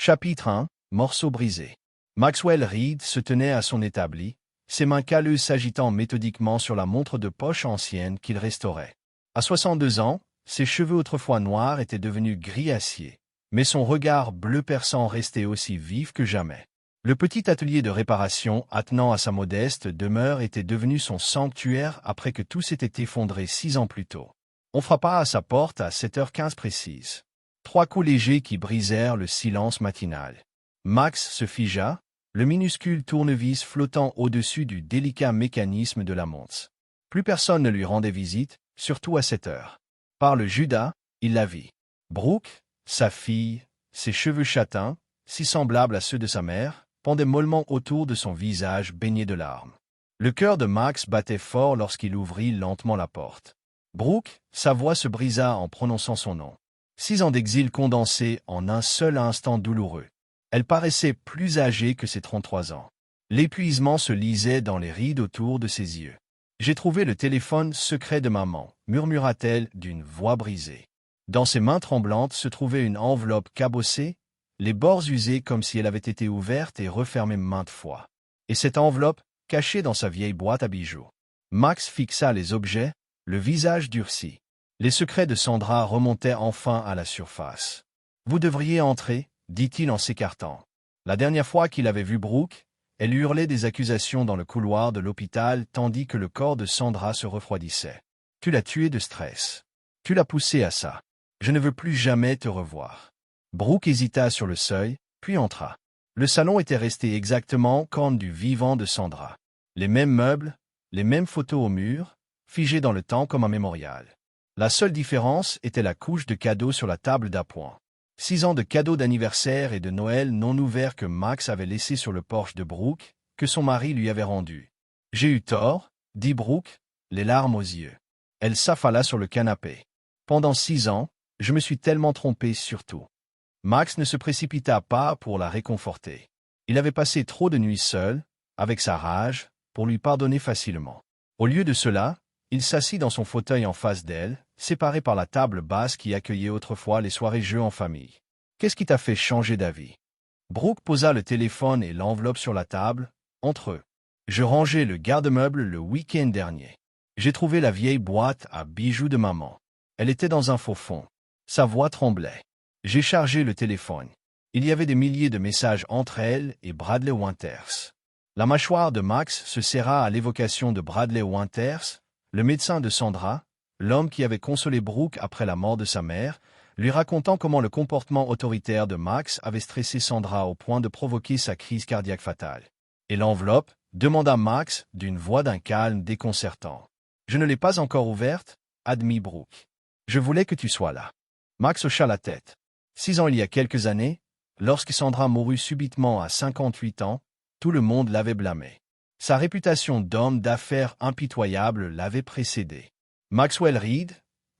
Chapitre 1. Morceau brisé. Maxwell Reed se tenait à son établi, ses mains calleuses s'agitant méthodiquement sur la montre de poche ancienne qu'il restaurait. À 62 ans, ses cheveux autrefois noirs étaient devenus gris acier, mais son regard bleu perçant restait aussi vif que jamais. Le petit atelier de réparation attenant à sa modeste demeure était devenu son sanctuaire après que tout s'était effondré 6 ans plus tôt. On frappa à sa porte à 7h15 précise. 3 coups légers qui brisèrent le silence matinal. Max se figea, le minuscule tournevis flottant au-dessus du délicat mécanisme de la montre. Plus personne ne lui rendait visite, surtout à cette heure. Par le Judas, il la vit. Brooke, sa fille, ses cheveux châtains, si semblables à ceux de sa mère, pendaient mollement autour de son visage baigné de larmes. Le cœur de Max battait fort lorsqu'il ouvrit lentement la porte. Brooke, sa voix se brisa en prononçant son nom. 6 ans d'exil condensés en un seul instant douloureux. Elle paraissait plus âgée que ses 33 ans. L'épuisement se lisait dans les rides autour de ses yeux. « J'ai trouvé le téléphone secret de maman », murmura-t-elle d'une voix brisée. Dans ses mains tremblantes se trouvait une enveloppe cabossée, les bords usés comme si elle avait été ouverte et refermée maintes fois. Et cette enveloppe, cachée dans sa vieille boîte à bijoux. Max fixa les objets, le visage durci. Les secrets de Sandra remontaient enfin à la surface. « Vous devriez entrer », dit-il en s'écartant. La dernière fois qu'il avait vu Brooke, elle hurlait des accusations dans le couloir de l'hôpital tandis que le corps de Sandra se refroidissait. « Tu l'as tuée de stress. Tu l'as poussée à ça. Je ne veux plus jamais te revoir. » Brooke hésita sur le seuil, puis entra. Le salon était resté exactement comme du vivant de Sandra. Les mêmes meubles, les mêmes photos au mur, figées dans le temps comme un mémorial. La seule différence était la couche de cadeaux sur la table d'appoint. 6 ans de cadeaux d'anniversaire et de Noël non ouverts que Max avait laissés sur le porche de Brooke, que son mari lui avait rendu. « J'ai eu tort », dit Brooke, les larmes aux yeux. Elle s'affala sur le canapé. « Pendant 6 ans, je me suis tellement trompé sur tout. » Max ne se précipita pas pour la réconforter. Il avait passé trop de nuits seul, avec sa rage, pour lui pardonner facilement. Au lieu de cela, il s'assit dans son fauteuil en face d'elle, séparé par la table basse qui accueillait autrefois les soirées jeux en famille. « Qu'est-ce qui t'a fait changer d'avis » Brooke posa le téléphone et l'enveloppe sur la table, entre eux. « Je rangeais le garde-meuble le week-end dernier. J'ai trouvé la vieille boîte à bijoux de maman. Elle était dans un faux fond. Sa voix tremblait. J'ai chargé le téléphone. Il y avait des milliers de messages entre elle et Bradley Winters. » La mâchoire de Max se serra à l'évocation de Bradley Winters, le médecin de Sandra, l'homme qui avait consolé Brooke après la mort de sa mère, lui racontant comment le comportement autoritaire de Max avait stressé Sandra au point de provoquer sa crise cardiaque fatale. « Et l'enveloppe » demanda Max d'une voix d'un calme déconcertant. « Je ne l'ai pas encore ouverte » admit Brooke. « Je voulais que tu sois là. » Max hocha la tête. 6 ans il y a quelques années, lorsque Sandra mourut subitement à 58 ans, tout le monde l'avait blâmé. Sa réputation d'homme d'affaires impitoyable l'avait précédé. Maxwell Reed,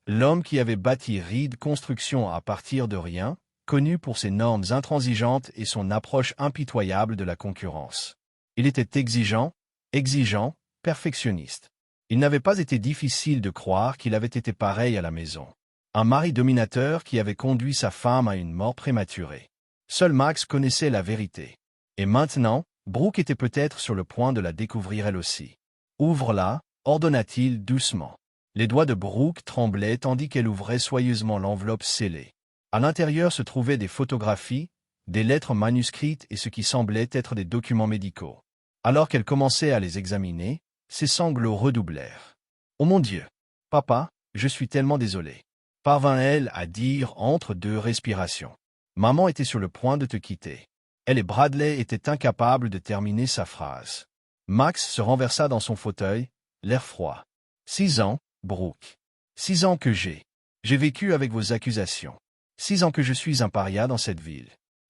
l'homme qui avait bâti Reed Construction à partir de rien, connu pour ses normes intransigeantes et son approche impitoyable de la concurrence. Il était exigeant, perfectionniste. Il n'avait pas été difficile de croire qu'il avait été pareil à la maison. Un mari dominateur qui avait conduit sa femme à une mort prématurée. Seul Max connaissait la vérité. Et maintenant, Brooke était peut-être sur le point de la découvrir elle aussi. « Ouvre-la » ordonna-t-il doucement. Les doigts de Brooke tremblaient tandis qu'elle ouvrait soigneusement l'enveloppe scellée. À l'intérieur se trouvaient des photographies, des lettres manuscrites et ce qui semblait être des documents médicaux. Alors qu'elle commençait à les examiner, ses sanglots redoublèrent. « Oh mon Dieu! Papa, je suis tellement désolée. » parvint-elle à dire entre 2 respirations. Maman était sur le point de te quitter. Elle et Bradley étaient incapables de terminer sa phrase. Max se renversa dans son fauteuil, l'air froid. 6 ans, Brooke. 6 ans que j'ai vécu avec vos accusations. 6 ans que je suis un paria dans cette ville.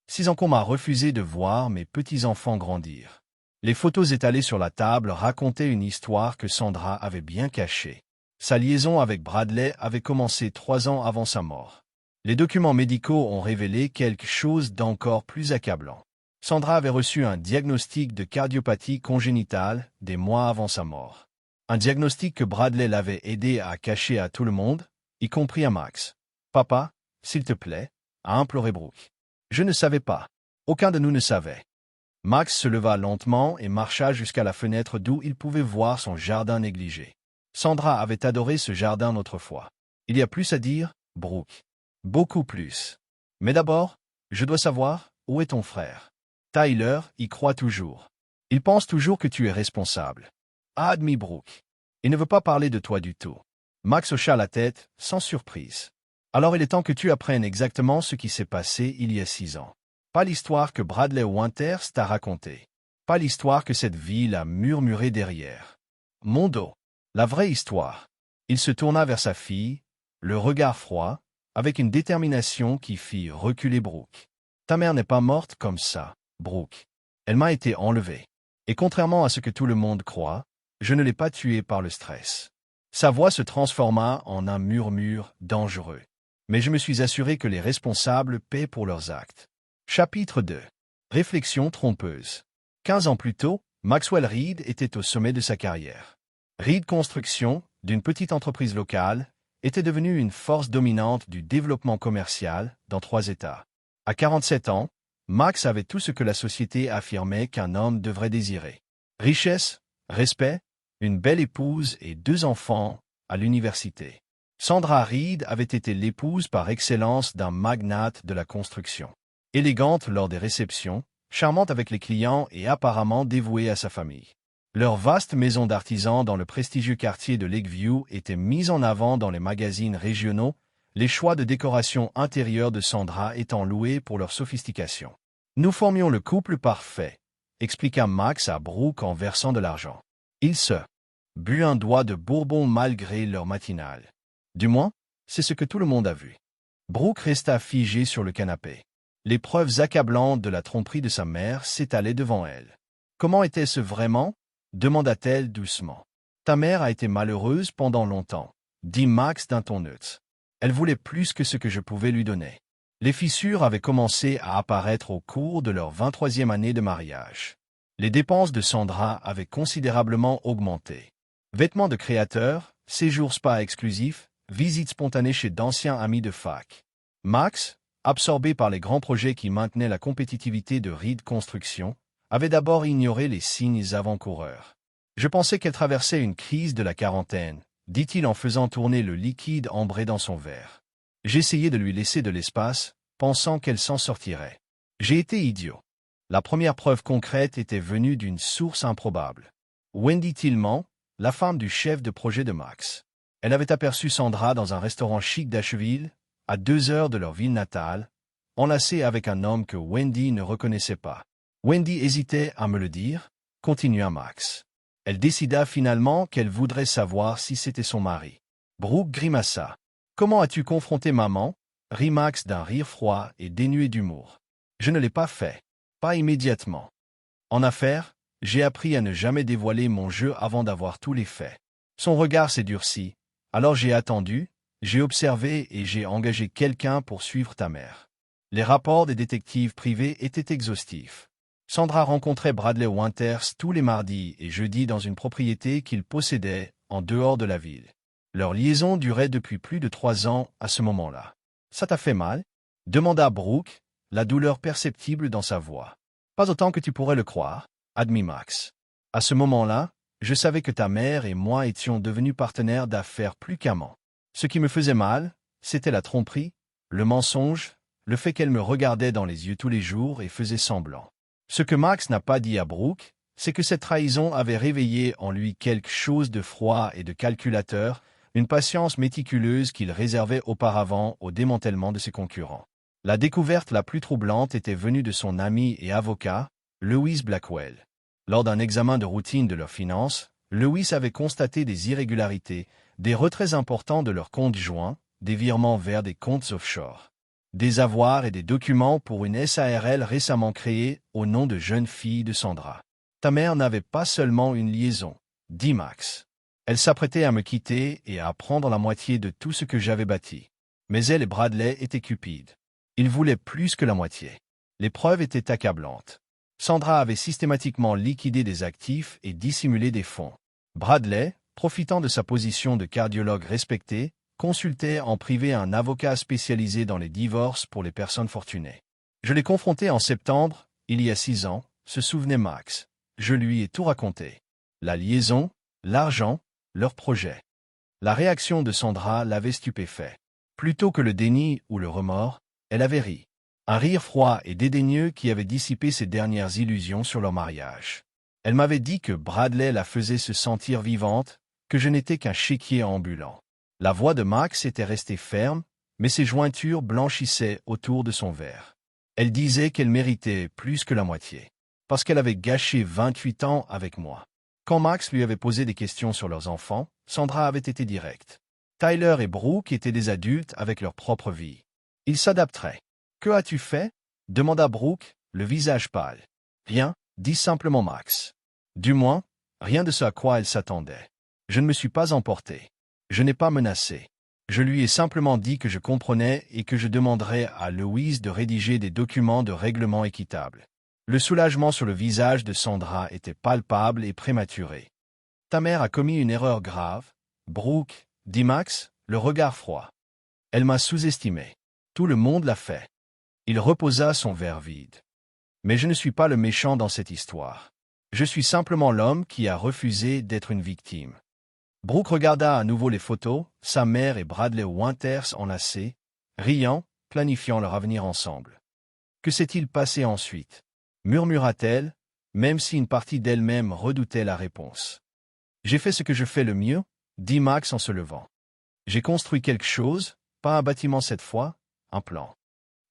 6 ans qu'on m'a refusé de voir mes petits-enfants grandir. Les photos étalées sur la table racontaient une histoire que Sandra avait bien cachée. Sa liaison avec Bradley avait commencé 3 ans avant sa mort. Les documents médicaux ont révélé quelque chose d'encore plus accablant. Sandra avait reçu un diagnostic de cardiopathie congénitale des mois avant sa mort. Un diagnostic que Bradley l'avait aidé à cacher à tout le monde, y compris à Max. « Papa, s'il te plaît » a imploré Brooke. « Je ne savais pas. Aucun de nous ne savait. Max se leva lentement et marcha jusqu'à la fenêtre d'où il pouvait voir son jardin négligé. Sandra avait adoré ce jardin autrefois. Il y a plus à dire, Brooke. Beaucoup plus. Mais d'abord, je dois savoir, où est ton frère? Tyler y croit toujours. Il pense toujours que tu es responsable. A admis Brooke. Il ne veut pas parler de toi du tout. Max hocha la tête, sans surprise. Alors il est temps que tu apprennes exactement ce qui s'est passé il y a 6 ans. Pas l'histoire que Bradley Winters t'a racontée. Pas l'histoire que cette ville a murmurée derrière. Mon dos. La vraie histoire. Il se tourna vers sa fille, le regard froid, avec une détermination qui fit reculer Brooke. Ta mère n'est pas morte comme ça, Brooke. Elle m'a été enlevée. Et contrairement à ce que tout le monde croit, je ne l'ai pas tuée par le stress. Sa voix se transforma en un murmure dangereux. Mais je me suis assuré que les responsables paient pour leurs actes. Chapitre 2. Réflexion trompeuse. 15 ans plus tôt, Maxwell Reed était au sommet de sa carrière. Reed Construction, d'une petite entreprise locale, était devenue une force dominante du développement commercial dans 3 États. À 47 ans, Max avait tout ce que la société affirmait qu'un homme devrait désirer. Richesse, respect, une belle épouse et 2 enfants à l'université. Sandra Reed avait été l'épouse par excellence d'un magnate de la construction. Élégante lors des réceptions, charmante avec les clients et apparemment dévouée à sa famille. Leur vaste maison d'artisans dans le prestigieux quartier de Lakeview était mise en avant dans les magazines régionaux, les choix de décoration intérieure de Sandra étant loués pour leur sophistication. Nous formions le couple parfait, expliqua Max à Brooke en versant de l'argent. Ils se but un doigt de bourbon malgré leur matinale. Du moins, c'est ce que tout le monde a vu. Brooke resta figée sur le canapé. Les preuves accablantes de la tromperie de sa mère s'étalaient devant elle. Comment était-ce vraiment? Demanda-t-elle doucement. Ta mère a été malheureuse pendant longtemps, dit Max d'un ton neutre. Elle voulait plus que ce que je pouvais lui donner. Les fissures avaient commencé à apparaître au cours de leur 23e année de mariage. Les dépenses de Sandra avaient considérablement augmenté. Vêtements de créateurs, séjours spa exclusifs, visites spontanées chez d'anciens amis de fac. Max, absorbé par les grands projets qui maintenaient la compétitivité de Reed Construction, avait d'abord ignoré les signes avant-coureurs. Je pensais qu'elle traversait une crise de la quarantaine, dit-il en faisant tourner le liquide ambré dans son verre. J'essayais de lui laisser de l'espace, pensant qu'elle s'en sortirait. J'ai été idiot. La première preuve concrète était venue d'une source improbable. Wendy Tillman, la femme du chef de projet de Max. Elle avait aperçu Sandra dans un restaurant chic d'Asheville, à 2 heures de leur ville natale, enlacée avec un homme que Wendy ne reconnaissait pas. Wendy hésitait à me le dire, continua Max. Elle décida finalement qu'elle voudrait savoir si c'était son mari. Brooke grimaça. « Comment as-tu confronté maman » rit Max d'un rire froid et dénué d'humour. « Je ne l'ai pas fait. Pas immédiatement. En affaires, j'ai appris à ne jamais dévoiler mon jeu avant d'avoir tous les faits. » Son regard s'est durci. « Alors j'ai attendu, j'ai observé et j'ai engagé quelqu'un pour suivre ta mère. » Les rapports des détectives privés étaient exhaustifs. Sandra rencontrait Bradley Winters tous les mardis et jeudis dans une propriété qu'il possédait en dehors de la ville. Leur liaison durait depuis plus de 3 ans à ce moment-là. « Ça t'a fait mal » demanda Brooke, la douleur perceptible dans sa voix. « Pas autant que tu pourrais le croire, » admit Max. « À ce moment-là, je savais que ta mère et moi étions devenus partenaires d'affaires plus qu'amants. Ce qui me faisait mal, c'était la tromperie, le mensonge, le fait qu'elle me regardait dans les yeux tous les jours et faisait semblant. Ce que Max n'a pas dit à Brooke, c'est que cette trahison avait réveillé en lui quelque chose de froid et de calculateur, une patience méticuleuse qu'il réservait auparavant au démantèlement de ses concurrents. La découverte la plus troublante était venue de son ami et avocat, Lewis Blackwell. Lors d'un examen de routine de leurs finances, Lewis avait constaté des irrégularités, des retraits importants de leurs comptes joints, des virements vers des comptes offshore, des avoirs et des documents pour une SARL récemment créée au nom de jeune fille de Sandra. Ta mère n'avait pas seulement une liaison, dit Max. Elle s'apprêtait à me quitter et à prendre la moitié de tout ce que j'avais bâti. Mais elle et Bradley étaient cupides. Ils voulaient plus que la moitié. Les preuves étaient accablantes. Sandra avait systématiquement liquidé des actifs et dissimulé des fonds. Bradley, profitant de sa position de cardiologue respecté, consultait en privé un avocat spécialisé dans les divorces pour les personnes fortunées. Je l'ai confronté en septembre, il y a 6 ans, se souvenait Max. Je lui ai tout raconté. La liaison, l'argent, leur projet. La réaction de Sandra l'avait stupéfait. Plutôt que le déni ou le remords, elle avait ri. Un rire froid et dédaigneux qui avait dissipé ses dernières illusions sur leur mariage. Elle m'avait dit que Bradley la faisait se sentir vivante, que je n'étais qu'un chéquier ambulant. La voix de Max était restée ferme, mais ses jointures blanchissaient autour de son verre. Elle disait qu'elle méritait plus que la moitié, parce qu'elle avait gâché 28 ans avec moi. Quand Max lui avait posé des questions sur leurs enfants, Sandra avait été directe. Tyler et Brooke étaient des adultes avec leur propre vie. Ils s'adapteraient. « Que as-tu fait » demanda Brooke, le visage pâle. « Rien » dit simplement Max. Du moins, rien de ce à quoi elle s'attendait. Je ne me suis pas emporté. Je n'ai pas menacé. Je lui ai simplement dit que je comprenais et que je demanderais à Louise de rédiger des documents de règlement équitable. Le soulagement sur le visage de Sandra était palpable et prématuré. « Ta mère a commis une erreur grave, Brooke, dit Max, le regard froid. Elle m'a sous-estimé. Tout le monde l'a fait. » Il reposa son verre vide. « Mais je ne suis pas le méchant dans cette histoire. Je suis simplement l'homme qui a refusé d'être une victime. » Brooke regarda à nouveau les photos, sa mère et Bradley Winters enlacés, riant, planifiant leur avenir ensemble. « Que s'est-il passé ensuite » murmura-t-elle, même si une partie d'elle-même redoutait la réponse. « J'ai fait ce que je fais le mieux, dit Max en se levant. J'ai construit quelque chose, pas un bâtiment cette fois, un plan. »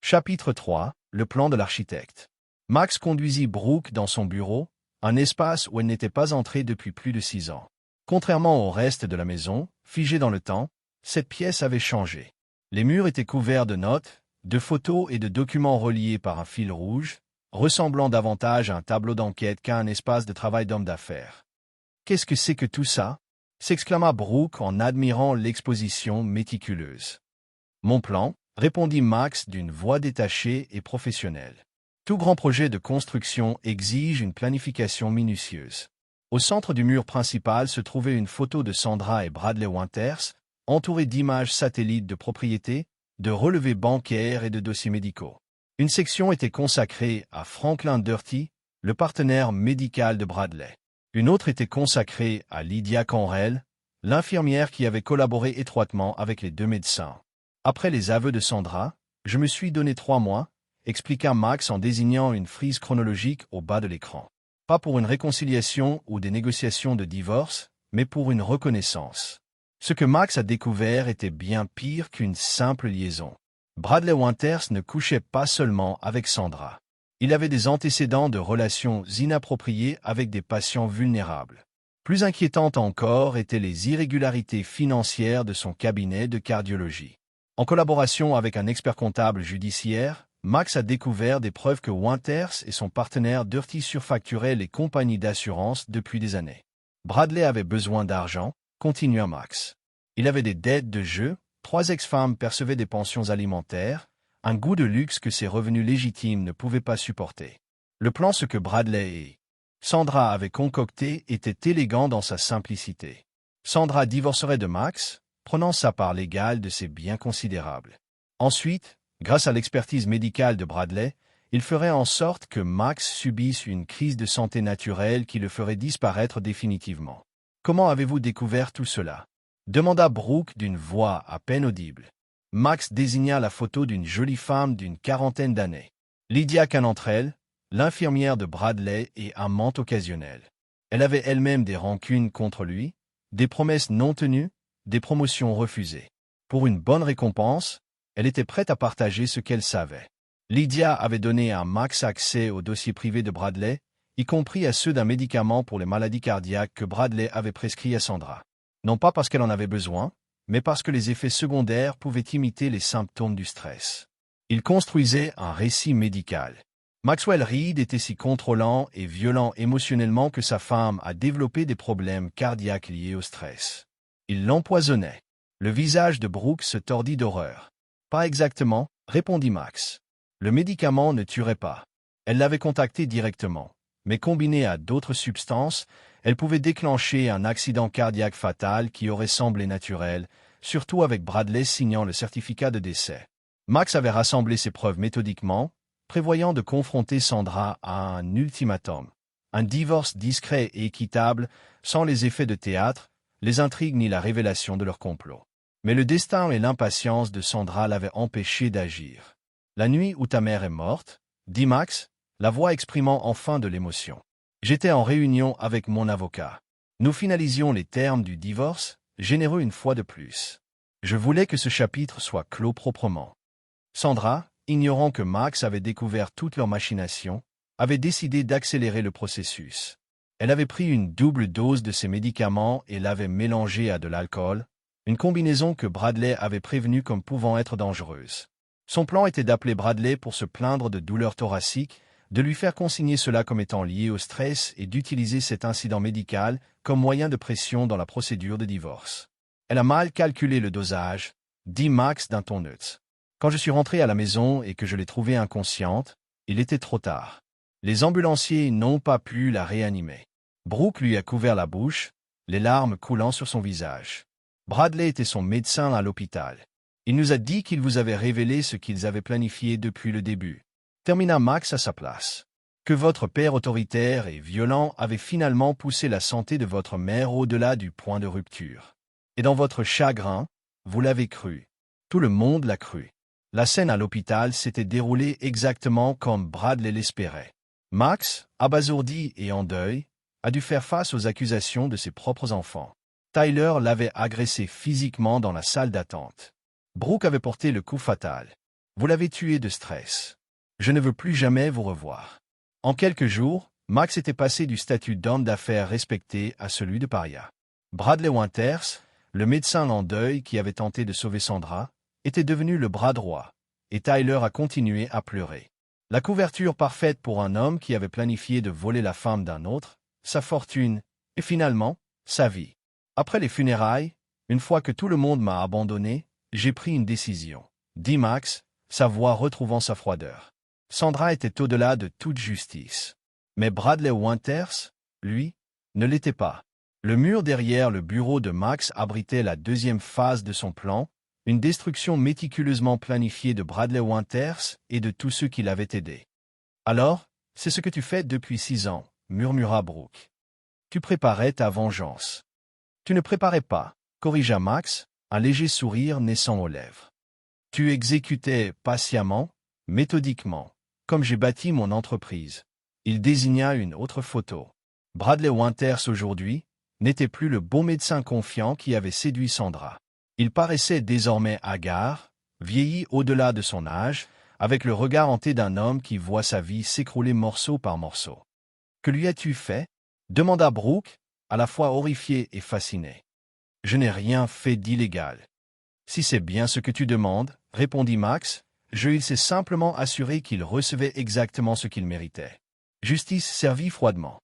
Chapitre 3, le plan de l'architecte. Max conduisit Brooke dans son bureau, un espace où elle n'était pas entrée depuis plus de 6 ans. Contrairement au reste de la maison, figée dans le temps, cette pièce avait changé. Les murs étaient couverts de notes, de photos et de documents reliés par un fil rouge, ressemblant davantage à un tableau d'enquête qu'à un espace de travail d'homme d'affaires. « Qu'est-ce que c'est que tout ça » s'exclama Brooke en admirant l'exposition méticuleuse. « Mon plan » répondit Max d'une voix détachée et professionnelle. Tout grand projet de construction exige une planification minutieuse. Au centre du mur principal se trouvait une photo de Sandra et Bradley Winters, entourée d'images satellites de propriétés, de relevés bancaires et de dossiers médicaux. Une section était consacrée à Franklin Durty, le partenaire médical de Bradley. Une autre était consacrée à Lydia Conrell, l'infirmière qui avait collaboré étroitement avec les 2 médecins. Après les aveux de Sandra, je me suis donné 3 mois, expliqua Max en désignant une frise chronologique au bas de l'écran. Pas pour une réconciliation ou des négociations de divorce, mais pour une reconnaissance. Ce que Max a découvert était bien pire qu'une simple liaison. Bradley Winters ne couchait pas seulement avec Sandra. Il avait des antécédents de relations inappropriées avec des patients vulnérables. Plus inquiétantes encore étaient les irrégularités financières de son cabinet de cardiologie. En collaboration avec un expert comptable judiciaire, Max a découvert des preuves que Winters et son partenaire Durty surfacturaient les compagnies d'assurance depuis des années. Bradley avait besoin d'argent, continua Max. Il avait des dettes de jeu, 3 ex-femmes percevaient des pensions alimentaires, un goût de luxe que ses revenus légitimes ne pouvaient pas supporter. Le plan ce que Bradley et Sandra avaient concocté était élégant dans sa simplicité. Sandra divorcerait de Max, prenant sa part légale de ses biens considérables. Ensuite, grâce à l'expertise médicale de Bradley, il ferait en sorte que Max subisse une crise de santé naturelle qui le ferait disparaître définitivement. « Comment avez-vous découvert tout cela » demanda Brooke d'une voix à peine audible. Max désigna la photo d'une jolie femme d'une 40aine d'années. Lydia Cantrell, l'infirmière de Bradley et amante occasionnelle. Elle avait elle-même des rancunes contre lui, des promesses non tenues, des promotions refusées. Pour une bonne récompense, elle était prête à partager ce qu'elle savait. Lydia avait donné à Max accès aux dossiers privés de Bradley, y compris à ceux d'un médicament pour les maladies cardiaques que Bradley avait prescrit à Sandra. Non pas parce qu'elle en avait besoin, mais parce que les effets secondaires pouvaient imiter les symptômes du stress. Il construisait un récit médical. Maxwell Reed était si contrôlant et violent émotionnellement que sa femme a développé des problèmes cardiaques liés au stress. Il l'empoisonnait. Le visage de Brooke se tordit d'horreur. « Pas exactement » répondit Max. Le médicament ne tuerait pas. Elle l'avait contacté directement, mais combiné à d'autres substances, elle pouvait déclencher un accident cardiaque fatal qui aurait semblé naturel, surtout avec Bradley signant le certificat de décès. Max avait rassemblé ses preuves méthodiquement, prévoyant de confronter Sandra à un ultimatum. Un divorce discret et équitable, sans les effets de théâtre, les intrigues ni la révélation de leur complot. Mais le destin et l'impatience de Sandra l'avaient empêché d'agir. La nuit où ta mère est morte, dit Max, la voix exprimant enfin de l'émotion. J'étais en réunion avec mon avocat. Nous finalisions les termes du divorce, généreux une fois de plus. Je voulais que ce chapitre soit clos proprement. Sandra, ignorant que Max avait découvert toutes leurs machinations, avait décidé d'accélérer le processus. Elle avait pris une double dose de ses médicaments et l'avait mélangé à de l'alcool, une combinaison que Bradley avait prévenue comme pouvant être dangereuse. Son plan était d'appeler Bradley pour se plaindre de douleurs thoraciques, de lui faire consigner cela comme étant lié au stress et d'utiliser cet incident médical comme moyen de pression dans la procédure de divorce. Elle a mal calculé le dosage, dit Max d'un ton neutre. Quand je suis rentré à la maison et que je l'ai trouvée inconsciente, il était trop tard. Les ambulanciers n'ont pas pu la réanimer. Brooke lui a couvert la bouche, les larmes coulant sur son visage. Bradley était son médecin à l'hôpital. Il nous a dit qu'il vous avait révélé ce qu'ils avaient planifié depuis le début. Termina Max à sa place. Que votre père autoritaire et violent avait finalement poussé la santé de votre mère au-delà du point de rupture. Et dans votre chagrin, vous l'avez cru. Tout le monde l'a cru. La scène à l'hôpital s'était déroulée exactement comme Bradley l'espérait. Max, abasourdi et en deuil, a dû faire face aux accusations de ses propres enfants. Tyler l'avait agressé physiquement dans la salle d'attente. Brooke avait porté le coup fatal. Vous l'avez tué de stress. Je ne veux plus jamais vous revoir. En quelques jours, Max était passé du statut d'homme d'affaires respecté à celui de paria. Bradley Winters, le médecin en deuil qui avait tenté de sauver Sandra, était devenu le bras droit, et Tyler a continué à pleurer. La couverture parfaite pour un homme qui avait planifié de voler la femme d'un autre, sa fortune, et finalement, sa vie. Après les funérailles, une fois que tout le monde m'a abandonné, j'ai pris une décision, dit Max, sa voix retrouvant sa froideur. Sandra était au-delà de toute justice. Mais Bradley Winters, lui, ne l'était pas. Le mur derrière le bureau de Max abritait la deuxième phase de son plan, une destruction méticuleusement planifiée de Bradley Winters et de tous ceux qui l'avaient aidé. Alors, c'est ce que tu fais depuis 6 ans, murmura Brooke. Tu préparais ta vengeance. Tu ne préparais pas, corrigea Max, un léger sourire naissant aux lèvres. Tu exécutais patiemment, méthodiquement, comme j'ai bâti mon entreprise. Il désigna une autre photo. Bradley Winters aujourd'hui n'était plus le bon médecin confiant qui avait séduit Sandra. Il paraissait désormais hagard, vieilli au-delà de son âge, avec le regard hanté d'un homme qui voit sa vie s'écrouler morceau par morceau. « Que lui as-tu fait » demanda Brooke, à la fois horrifié et fasciné. « Je n'ai rien fait d'illégal. »« Si c'est bien ce que tu demandes, » répondit Max, il s'est simplement assuré qu'il recevait exactement ce qu'il méritait. Justice servie froidement.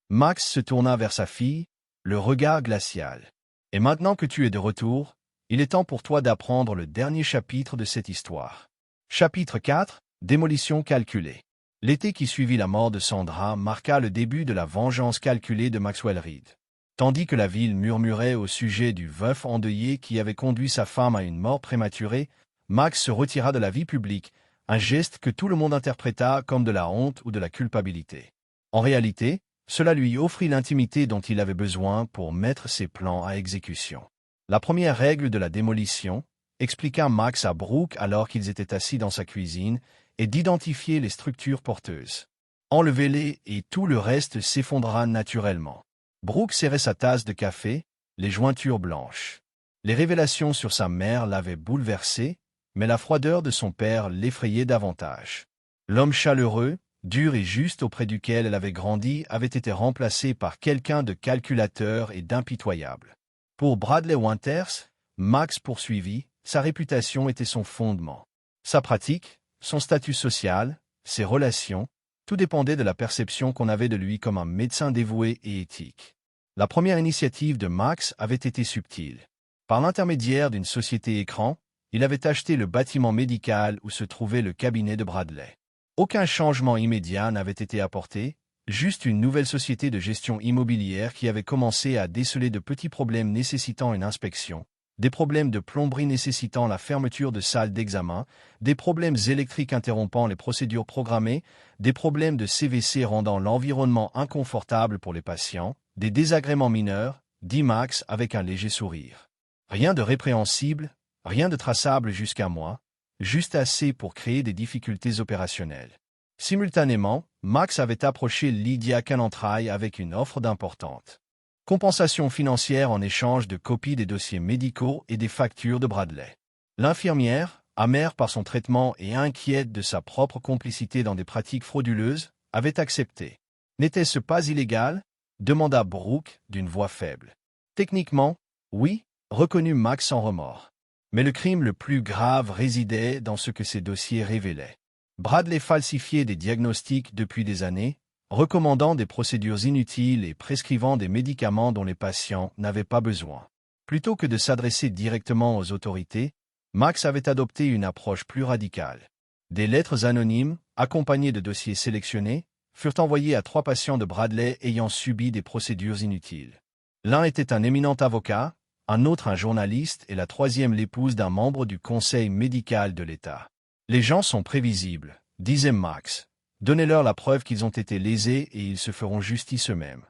Max se tourna vers sa fille, le regard glacial. « Et maintenant que tu es de retour, il est temps pour toi d'apprendre le dernier chapitre de cette histoire. » Chapitre 4, Démolition calculée. L'été qui suivit la mort de Sandra marqua le début de la vengeance calculée de Maxwell Reed. Tandis que la ville murmurait au sujet du veuf endeuillé qui avait conduit sa femme à une mort prématurée, Max se retira de la vie publique, un geste que tout le monde interpréta comme de la honte ou de la culpabilité. En réalité, cela lui offrit l'intimité dont il avait besoin pour mettre ses plans à exécution. La première règle de la démolition, expliqua Max à Brooke alors qu'ils étaient assis dans sa cuisine, est d'identifier les structures porteuses. Enlevez-les et tout le reste s'effondrera naturellement. Brooke serrait sa tasse de café, les jointures blanches. Les révélations sur sa mère l'avaient bouleversé, mais la froideur de son père l'effrayait davantage. L'homme chaleureux, dur et juste auprès duquel elle avait grandi avait été remplacé par quelqu'un de calculateur et d'impitoyable. Pour Bradley Winters, Max poursuivit, sa réputation était son fondement. Sa pratique, son statut social, ses relations, tout dépendait de la perception qu'on avait de lui comme un médecin dévoué et éthique. La première initiative de Max avait été subtile. Par l'intermédiaire d'une société écran, il avait acheté le bâtiment médical où se trouvait le cabinet de Bradley. Aucun changement immédiat n'avait été apporté, juste une nouvelle société de gestion immobilière qui avait commencé à déceler de petits problèmes nécessitant une inspection, des problèmes de plomberie nécessitant la fermeture de salles d'examen, des problèmes électriques interrompant les procédures programmées, des problèmes de CVC rendant l'environnement inconfortable pour les patients, des désagréments mineurs, dit Max avec un léger sourire. Rien de répréhensible, rien de traçable jusqu'à moi, juste assez pour créer des difficultés opérationnelles. Simultanément, Max avait approché Lydia Canentraille avec une offre d'importante compensation financière en échange de copies des dossiers médicaux et des factures de Bradley. L'infirmière, amère par son traitement et inquiète de sa propre complicité dans des pratiques frauduleuses, avait accepté. N'était-ce pas illégal? Demanda Brooke d'une voix faible. Techniquement, oui, reconnut Max sans remords. Mais le crime le plus grave résidait dans ce que ces dossiers révélaient. Bradley falsifiait des diagnostics depuis des années, recommandant des procédures inutiles et prescrivant des médicaments dont les patients n'avaient pas besoin. Plutôt que de s'adresser directement aux autorités, Max avait adopté une approche plus radicale. Des lettres anonymes, accompagnées de dossiers sélectionnés, furent envoyées à 3 patients de Bradley ayant subi des procédures inutiles. L'un était un éminent avocat, un autre un journaliste et la troisième l'épouse d'un membre du conseil médical de l'État. Les gens sont prévisibles, disait Max. Donnez-leur la preuve qu'ils ont été lésés et ils se feront justice eux-mêmes.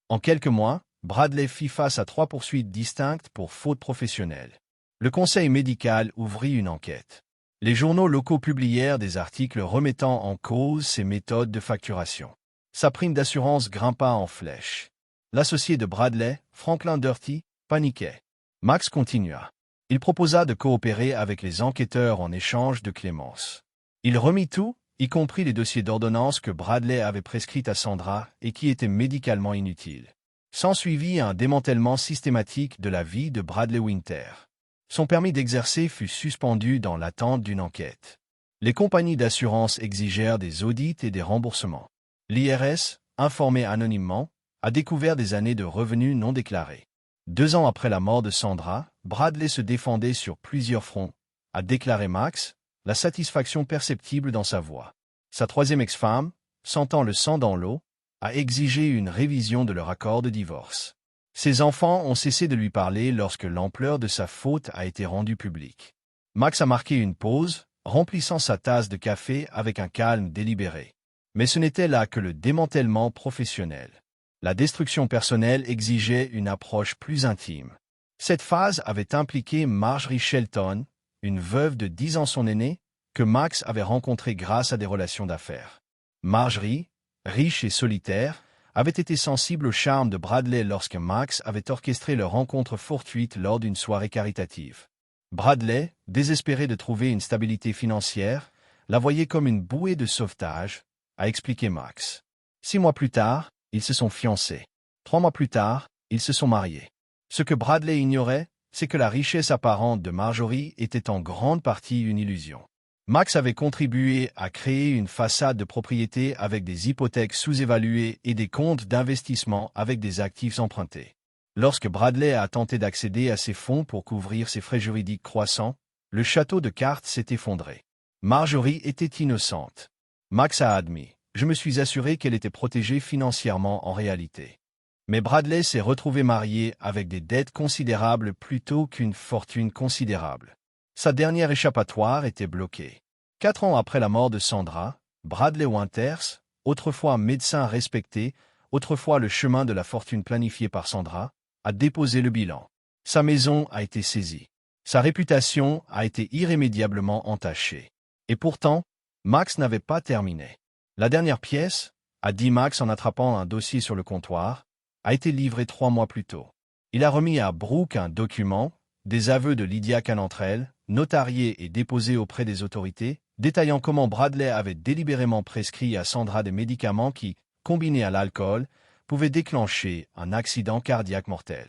En quelques mois, Bradley fit face à 3 poursuites distinctes pour faute professionnelle. Le conseil médical ouvrit une enquête. Les journaux locaux publièrent des articles remettant en cause ses méthodes de facturation. Sa prime d'assurance grimpa en flèche. L'associé de Bradley, Franklin Dirty, paniquait. Max continua. Il proposa de coopérer avec les enquêteurs en échange de clémence. Il remit tout, y compris les dossiers d'ordonnance que Bradley avait prescrits à Sandra et qui étaient médicalement inutiles. S'ensuivit un démantèlement systématique de la vie de Bradley Winter. Son permis d'exercer fut suspendu dans l'attente d'une enquête. Les compagnies d'assurance exigèrent des audits et des remboursements. L'IRS, informé anonymement, a découvert des années de revenus non déclarés. 2 ans après la mort de Sandra, Bradley se défendait sur plusieurs fronts, a déclaré Max, la satisfaction perceptible dans sa voix. Sa 3e ex-femme, sentant le sang dans l'eau, a exigé une révision de leur accord de divorce. Ses enfants ont cessé de lui parler lorsque l'ampleur de sa faute a été rendue publique. Max a marqué une pause, remplissant sa tasse de café avec un calme délibéré. Mais ce n'était là que le démantèlement professionnel. La destruction personnelle exigeait une approche plus intime. Cette phase avait impliqué Marjorie Shelton, une veuve de 10 ans son aînée, que Max avait rencontrée grâce à des relations d'affaires. Marjorie, riche et solitaire, avait été sensible au charme de Bradley lorsque Max avait orchestré leur rencontre fortuite lors d'une soirée caritative. Bradley, désespéré de trouver une stabilité financière, la voyait comme une bouée de sauvetage, a expliqué Max. 6 mois plus tard, ils se sont fiancés. 3 mois plus tard, ils se sont mariés. Ce que Bradley ignorait, c'est que la richesse apparente de Marjorie était en grande partie une illusion. Max avait contribué à créer une façade de propriété avec des hypothèques sous-évaluées et des comptes d'investissement avec des actifs empruntés. Lorsque Bradley a tenté d'accéder à ces fonds pour couvrir ses frais juridiques croissants, le château de cartes s'est effondré. Marjorie était innocente. Max a admis. Je me suis assuré qu'elle était protégée financièrement en réalité. Mais Bradley s'est retrouvé marié avec des dettes considérables plutôt qu'une fortune considérable. Sa dernière échappatoire était bloquée. 4 ans après la mort de Sandra, Bradley Winters, autrefois médecin respecté, autrefois le chemin de la fortune planifié par Sandra, a déposé le bilan. Sa maison a été saisie. Sa réputation a été irrémédiablement entachée. Et pourtant, Max n'avait pas terminé. La dernière pièce, a dit Max en attrapant un dossier sur le comptoir, a été livrée 3 mois plus tôt. Il a remis à Brooke un document, des aveux de Lydia Canentraille, notariés et déposés auprès des autorités, détaillant comment Bradley avait délibérément prescrit à Sandra des médicaments qui, combinés à l'alcool, pouvaient déclencher un accident cardiaque mortel.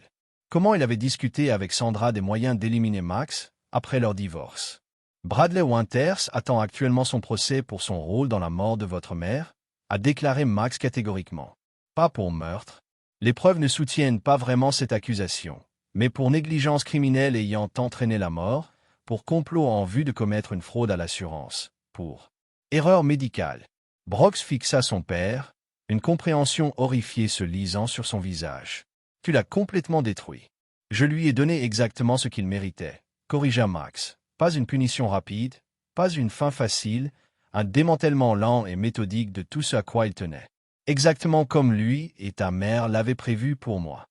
Comment il avait discuté avec Sandra des moyens d'éliminer Max après leur divorce. Bradley Winters attend actuellement son procès pour son rôle dans la mort de votre mère, a déclaré Max catégoriquement. Pas pour meurtre. Les preuves ne soutiennent pas vraiment cette accusation, mais pour négligence criminelle ayant entraîné la mort, pour complot en vue de commettre une fraude à l'assurance, pour erreur médicale. Brox fixa son père, une compréhension horrifiée se lisant sur son visage. Tu l'as complètement détruit. Je lui ai donné exactement ce qu'il méritait, corrigea Max. Pas une punition rapide, pas une fin facile, un démantèlement lent et méthodique de tout ce à quoi il tenait. Exactement comme lui et ta mère l'avaient prévu pour moi.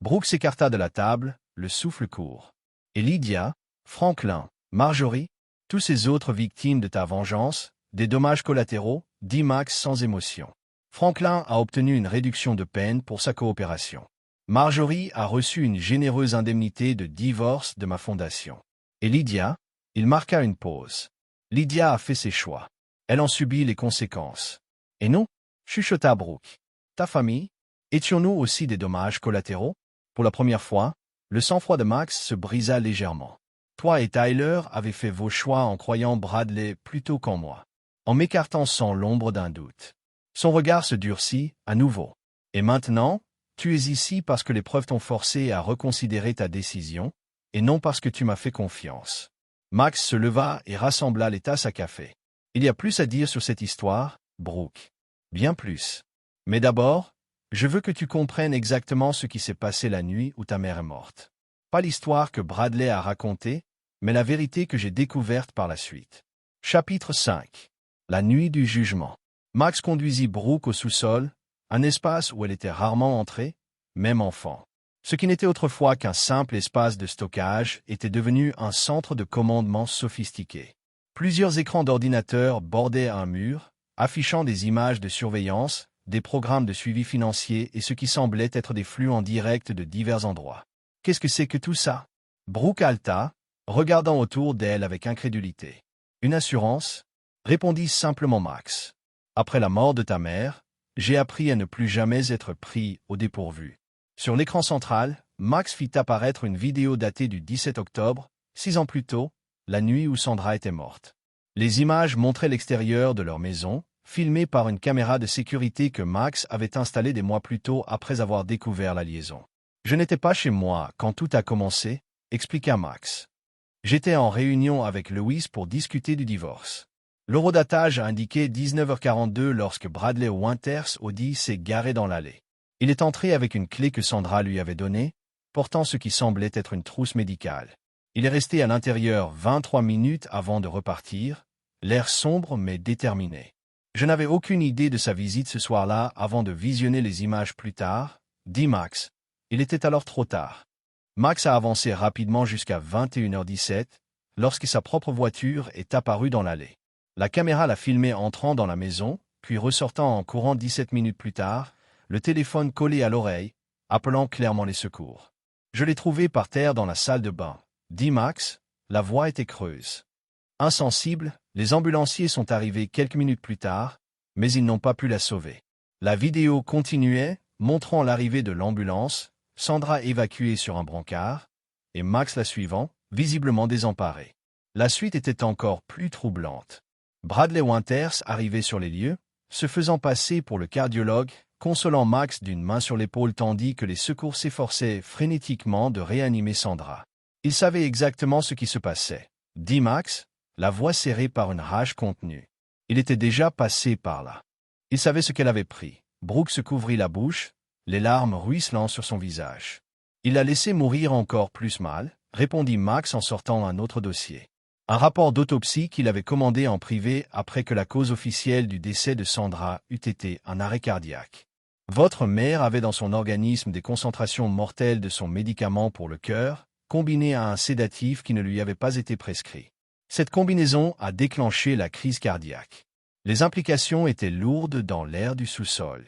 Brooke s'écarta de la table, le souffle court. Et Lydia, Franklin, Marjorie, tous ces autres victimes de ta vengeance, des dommages collatéraux, dit Max sans émotion. Franklin a obtenu une réduction de peine pour sa coopération. Marjorie a reçu une généreuse indemnité de divorce de ma fondation. Et Lydia, il marqua une pause. Lydia a fait ses choix. Elle en subit les conséquences. Et nous, chuchota Brooke. Ta famille? Étions-nous aussi des dommages collatéraux? Pour la première fois, le sang-froid de Max se brisa légèrement. Toi et Tyler avez fait vos choix en croyant Bradley plutôt qu'en moi. En m'écartant sans l'ombre d'un doute. Son regard se durcit, à nouveau. Et maintenant, tu es ici parce que les preuves t'ont forcé à reconsidérer ta décision, et non parce que tu m'as fait confiance. Max se leva et rassembla les tasses à café. Il y a plus à dire sur cette histoire, Brooke. Bien plus. Mais d'abord, je veux que tu comprennes exactement ce qui s'est passé la nuit où ta mère est morte. Pas l'histoire que Bradley a racontée, mais la vérité que j'ai découverte par la suite. Chapitre 5. La nuit du jugement. Max conduisit Brooke au sous-sol, un espace où elle était rarement entrée, même enfant. Ce qui n'était autrefois qu'un simple espace de stockage était devenu un centre de commandement sophistiqué. Plusieurs écrans d'ordinateur bordaient un mur, affichant des images de surveillance, des programmes de suivi financier et ce qui semblait être des flux en direct de divers endroits. Qu'est-ce que c'est que tout ça? Brooke halta, regardant autour d'elle avec incrédulité. Une assurance? Répondit simplement Max. Après la mort de ta mère, j'ai appris à ne plus jamais être pris au dépourvu. Sur l'écran central, Max fit apparaître une vidéo datée du 17 octobre, 6 ans plus tôt, la nuit où Sandra était morte. Les images montraient l'extérieur de leur maison, filmée par une caméra de sécurité que Max avait installée des mois plus tôt après avoir découvert la liaison. Je n'étais pas chez moi quand tout a commencé, expliqua Max. J'étais en réunion avec Louis pour discuter du divorce. L'horodatage a indiqué 19h42 lorsque Bradley Winters Audi s'est garé dans l'allée. Il est entré avec une clé que Sandra lui avait donnée, portant ce qui semblait être une trousse médicale. Il est resté à l'intérieur 23 minutes avant de repartir, l'air sombre mais déterminé. Je n'avais aucune idée de sa visite ce soir-là avant de visionner les images plus tard, dit Max. Il était alors trop tard. Max a avancé rapidement jusqu'à 21h17, lorsque sa propre voiture est apparue dans l'allée. La caméra l'a filmé entrant dans la maison, puis ressortant en courant 17 minutes plus tard, le téléphone collé à l'oreille, appelant clairement les secours. Je l'ai trouvé par terre dans la salle de bain, dit Max, la voix était creuse. Insensible, les ambulanciers sont arrivés quelques minutes plus tard, mais ils n'ont pas pu la sauver. La vidéo continuait, montrant l'arrivée de l'ambulance, Sandra évacuée sur un brancard, et Max la suivant, visiblement désemparé. La suite était encore plus troublante. Bradley Winters arrivait sur les lieux, se faisant passer pour le cardiologue, consolant Max d'une main sur l'épaule tandis que les secours s'efforçaient frénétiquement de réanimer Sandra. Il savait exactement ce qui se passait, dit Max, la voix serrée par une rage contenue. Il était déjà passé par là. Il savait ce qu'elle avait pris. Brooke se couvrit la bouche, les larmes ruisselant sur son visage. Il l'a laissé mourir encore plus mal, répondit Max en sortant un autre dossier. Un rapport d'autopsie qu'il avait commandé en privé après que la cause officielle du décès de Sandra eût été un arrêt cardiaque. Votre mère avait dans son organisme des concentrations mortelles de son médicament pour le cœur, combiné à un sédatif qui ne lui avait pas été prescrit. Cette combinaison a déclenché la crise cardiaque. Les implications étaient lourdes dans l'air du sous-sol.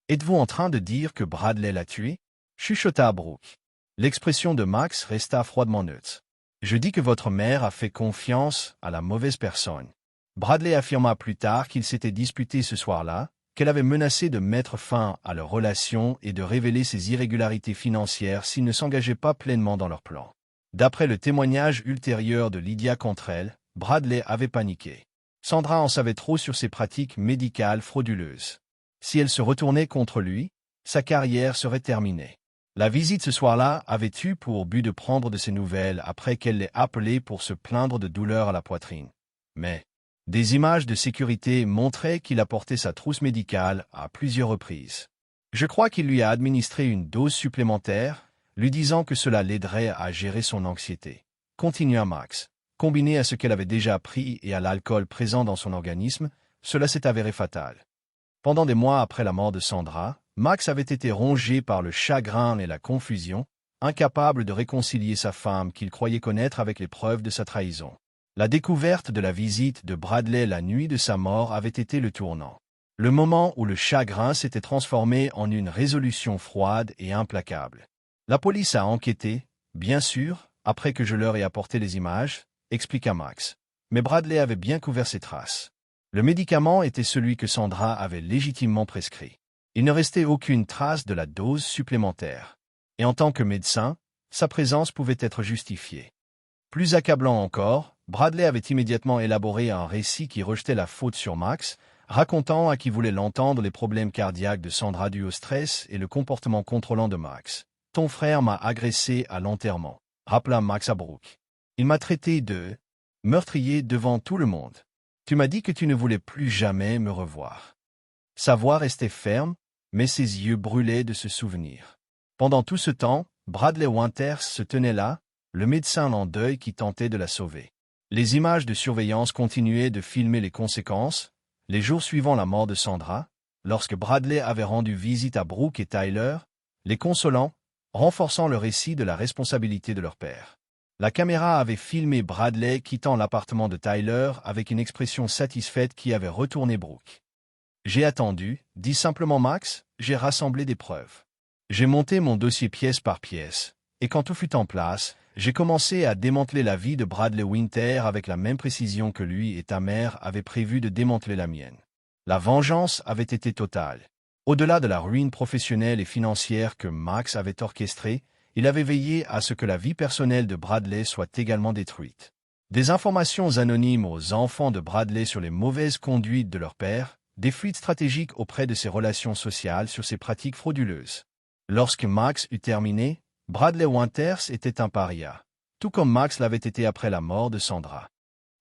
Êtes-vous en train de dire que Bradley l'a tué? Chuchota Brooke. L'expression de Max resta froidement neutre. Je dis que votre mère a fait confiance à la mauvaise personne. Bradley affirma plus tard qu'il s'était disputé ce soir-là, qu'elle avait menacé de mettre fin à leur relation et de révéler ses irrégularités financières s'il ne s'engageait pas pleinement dans leur plan. D'après le témoignage ultérieur de Lydia contre elle, Bradley avait paniqué. Sandra en savait trop sur ses pratiques médicales frauduleuses. Si elle se retournait contre lui, sa carrière serait terminée. La visite ce soir-là avait eu pour but de prendre de ses nouvelles après qu'elle l'ait appelé pour se plaindre de douleurs à la poitrine. Mais des images de sécurité montraient qu'il apportait sa trousse médicale à plusieurs reprises. Je crois qu'il lui a administré une dose supplémentaire, lui disant que cela l'aiderait à gérer son anxiété. Continua Max. Combiné à ce qu'elle avait déjà appris et à l'alcool présent dans son organisme, cela s'est avéré fatal. Pendant des mois après la mort de Sandra, Max avait été rongé par le chagrin et la confusion, incapable de réconcilier sa femme qu'il croyait connaître avec les preuves de sa trahison. La découverte de la visite de Bradley la nuit de sa mort avait été le tournant. Le moment où le chagrin s'était transformé en une résolution froide et implacable. La police a enquêté, bien sûr, après que je leur ai apporté les images, expliqua Max. Mais Bradley avait bien couvert ses traces. Le médicament était celui que Sandra avait légitimement prescrit. Il ne restait aucune trace de la dose supplémentaire. Et en tant que médecin, sa présence pouvait être justifiée. Plus accablant encore, Bradley avait immédiatement élaboré un récit qui rejetait la faute sur Max, racontant à qui voulait l'entendre les problèmes cardiaques de Sandra dus au stress et le comportement contrôlant de Max. « Ton frère m'a agressé à l'enterrement », rappela Max à Brooke. « Il m'a traité de meurtrier devant tout le monde. Tu m'as dit que tu ne voulais plus jamais me revoir. » Sa voix restait ferme, mais ses yeux brûlaient de se souvenir. Pendant tout ce temps, Bradley Winters se tenait là, le médecin en deuil qui tentait de la sauver. Les images de surveillance continuaient de filmer les conséquences. Les jours suivant la mort de Sandra, lorsque Bradley avait rendu visite à Brooke et Tyler, les consolant, renforçant le récit de la responsabilité de leur père. La caméra avait filmé Bradley quittant l'appartement de Tyler avec une expression satisfaite qui avait retourné Brooke. « J'ai attendu, dit simplement Max, j'ai rassemblé des preuves. J'ai monté mon dossier pièce par pièce, et quand tout fut en place, j'ai commencé à démanteler la vie de Bradley Winter avec la même précision que lui et ta mère avaient prévu de démanteler la mienne. La vengeance avait été totale. Au-delà de la ruine professionnelle et financière que Max avait orchestrée, il avait veillé à ce que la vie personnelle de Bradley soit également détruite. Des informations anonymes aux enfants de Bradley sur les mauvaises conduites de leur père, des fuites stratégiques auprès de ses relations sociales sur ses pratiques frauduleuses. Lorsque Max eut terminé, Bradley Winters était un paria, tout comme Max l'avait été après la mort de Sandra.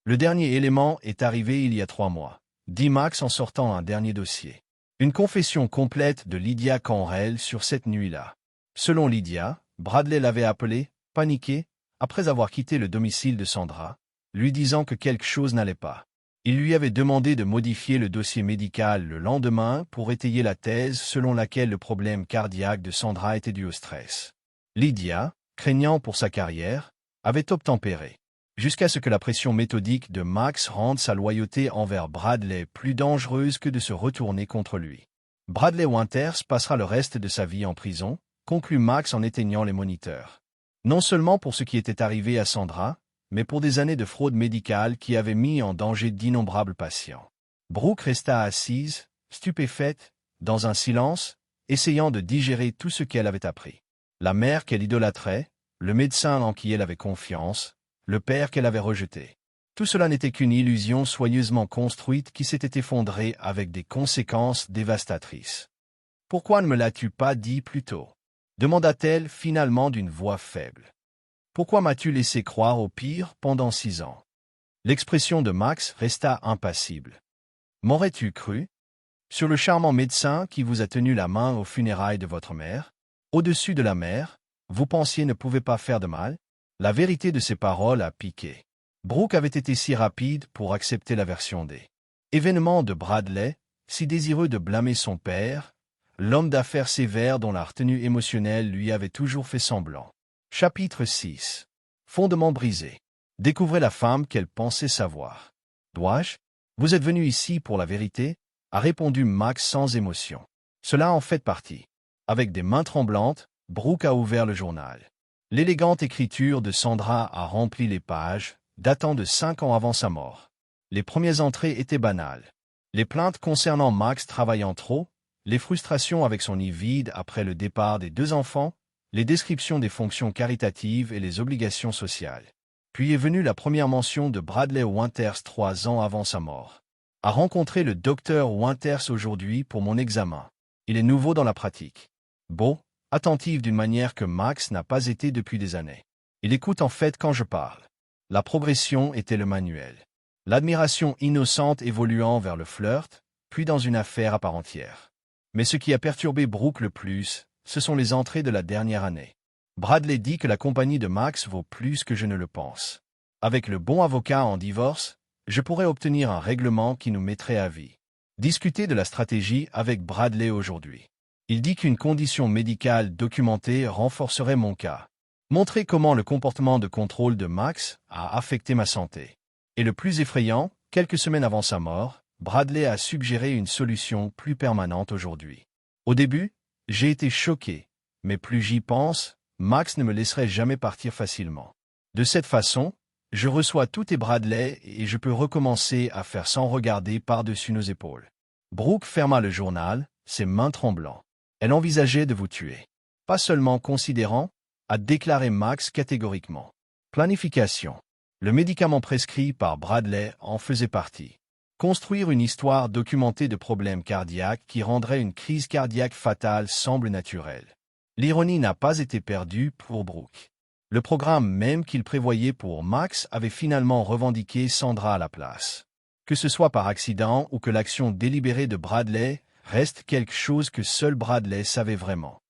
Le dernier élément est arrivé il y a 3 mois, dit Max en sortant un dernier dossier. Une confession complète de Lydia Canrel sur cette nuit-là. Selon Lydia, Bradley l'avait appelée, paniqué, après avoir quitté le domicile de Sandra, lui disant que quelque chose n'allait pas. Il lui avait demandé de modifier le dossier médical le lendemain pour étayer la thèse selon laquelle le problème cardiaque de Sandra était dû au stress. Lydia, craignant pour sa carrière, avait obtempéré, jusqu'à ce que la pression méthodique de Max rende sa loyauté envers Bradley plus dangereuse que de se retourner contre lui. Bradley Winters passera le reste de sa vie en prison, conclut Max en éteignant les moniteurs. Non seulement pour ce qui était arrivé à Sandra, mais pour des années de fraude médicale qui avaient mis en danger d'innombrables patients. Brooke resta assise, stupéfaite, dans un silence, essayant de digérer tout ce qu'elle avait appris. La mère qu'elle idolâtrait, le médecin en qui elle avait confiance, le père qu'elle avait rejeté. Tout cela n'était qu'une illusion soigneusement construite qui s'était effondrée avec des conséquences dévastatrices. « Pourquoi ne me l'as-tu pas dit plus tôt ?» demanda-t-elle finalement d'une voix faible. « Pourquoi m'as-tu laissé croire au pire pendant 6 ans ?» L'expression de Max resta impassible. « M'aurais-tu cru ? Sur le charmant médecin qui vous a tenu la main aux funérailles de votre mère, au-dessus de la mer, vous pensiez ne pouvait pas faire de mal ?» La vérité de ces paroles a piqué. Brooke avait été si rapide pour accepter la version des événements de Bradley, si désireux de blâmer son père, l'homme d'affaires sévère dont la retenue émotionnelle lui avait toujours fait semblant. Chapitre 6. Fondement brisé. Découvrez la femme qu'elle pensait savoir. Dois-je ? Vous êtes venu ici pour la vérité ? A répondu Max sans émotion. Cela en fait partie. Avec des mains tremblantes, Brooke a ouvert le journal. L'élégante écriture de Sandra a rempli les pages, datant de 5 ans avant sa mort. Les premières entrées étaient banales. Les plaintes concernant Max travaillant trop, les frustrations avec son nid vide après le départ des 2 enfants, les descriptions des fonctions caritatives et les obligations sociales. Puis est venue la première mention de Bradley Winters 3 ans avant sa mort. A rencontré le docteur Winters aujourd'hui pour mon examen. Il est nouveau dans la pratique. Beau, attentif d'une manière que Max n'a pas été depuis des années. Il écoute en fait quand je parle. La progression était le manuel. L'admiration innocente évoluant vers le flirt, puis dans une affaire à part entière. Mais ce qui a perturbé Brooke le plus, ce sont les entrées de la dernière année. Bradley dit que la compagnie de Max vaut plus que je ne le pense. Avec le bon avocat en divorce, je pourrais obtenir un règlement qui nous mettrait à vie. Discuter de la stratégie avec Bradley aujourd'hui. Il dit qu'une condition médicale documentée renforcerait mon cas. Montrer comment le comportement de contrôle de Max a affecté ma santé. Et le plus effrayant, quelques semaines avant sa mort, Bradley a suggéré une solution plus permanente aujourd'hui. Au début, j'ai été choqué, mais plus j'y pense, Max ne me laisserait jamais partir facilement. De cette façon, je reçois tout et Bradley et je peux recommencer à faire sans regarder par-dessus nos épaules. Brooke ferma le journal, ses mains tremblant. Elle envisageait de vous tuer. Pas seulement considérant, a déclaré Max catégoriquement. Planification. Le médicament prescrit par Bradley en faisait partie. Construire une histoire documentée de problèmes cardiaques qui rendrait une crise cardiaque fatale semble naturel. L'ironie n'a pas été perdue pour Brooke. Le programme même qu'il prévoyait pour Max avait finalement revendiqué Sandra à la place. Que ce soit par accident ou que l'action délibérée de Bradley reste quelque chose que seul Bradley savait vraiment.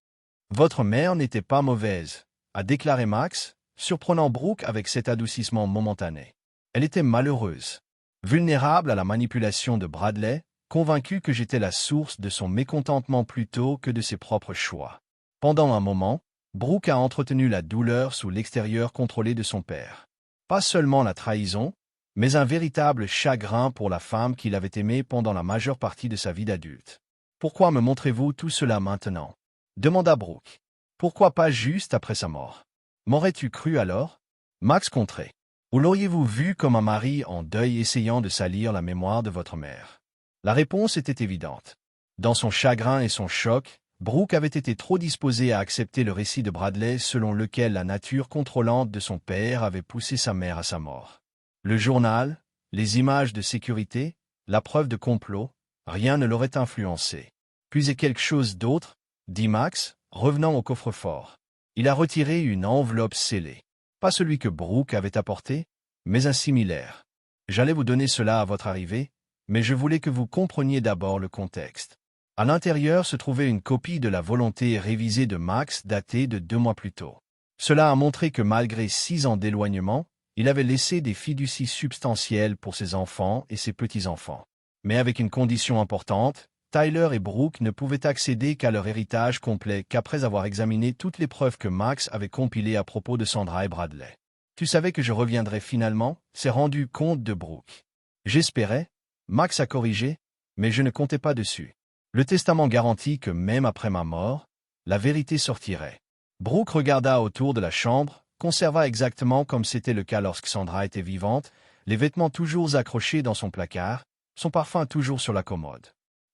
Votre mère n'était pas mauvaise, a déclaré Max, surprenant Brooke avec cet adoucissement momentané. Elle était malheureuse, vulnérable à la manipulation de Bradley, convaincue que j'étais la source de son mécontentement plutôt que de ses propres choix. Pendant un moment, Brooke a entretenu la douleur sous l'extérieur contrôlé de son père. Pas seulement la trahison, mais un véritable chagrin pour la femme qu'il avait aimée pendant la majeure partie de sa vie d'adulte. « Pourquoi me montrez-vous tout cela maintenant » demanda Brooke. « Pourquoi pas juste après sa mort » M'aurais-tu cru alors? Max contrait. Ou l'auriez-vous vu comme un mari en deuil essayant de salir la mémoire de votre mère? La réponse était évidente. Dans son chagrin et son choc, Brooke avait été trop disposée à accepter le récit de Bradley selon lequel la nature contrôlante de son père avait poussé sa mère à sa mort. Le journal, les images de sécurité, la preuve de complot, rien ne l'aurait influencé. Puis et quelque chose d'autre, dit Max, revenant au coffre-fort. Il a retiré une enveloppe scellée. Pas celui que Brooke avait apporté, mais un similaire. J'allais vous donner cela à votre arrivée, mais je voulais que vous compreniez d'abord le contexte. À l'intérieur se trouvait une copie de la volonté révisée de Max datée de 2 mois plus tôt. Cela a montré que malgré 6 ans d'éloignement, il avait laissé des fiducies substantielles pour ses enfants et ses petits-enfants. Mais avec une condition importante, Tyler et Brooke ne pouvaient accéder qu'à leur héritage complet qu'après avoir examiné toutes les preuves que Max avait compilées à propos de Sandra et Bradley. Tu savais que je reviendrais finalement, s'est rendu compte de Brooke. J'espérais, Max a corrigé, mais je ne comptais pas dessus. Le testament garantit que même après ma mort, la vérité sortirait. Brooke regarda autour de la chambre, conserva exactement comme c'était le cas lorsque Sandra était vivante, les vêtements toujours accrochés dans son placard, son parfum toujours sur la commode.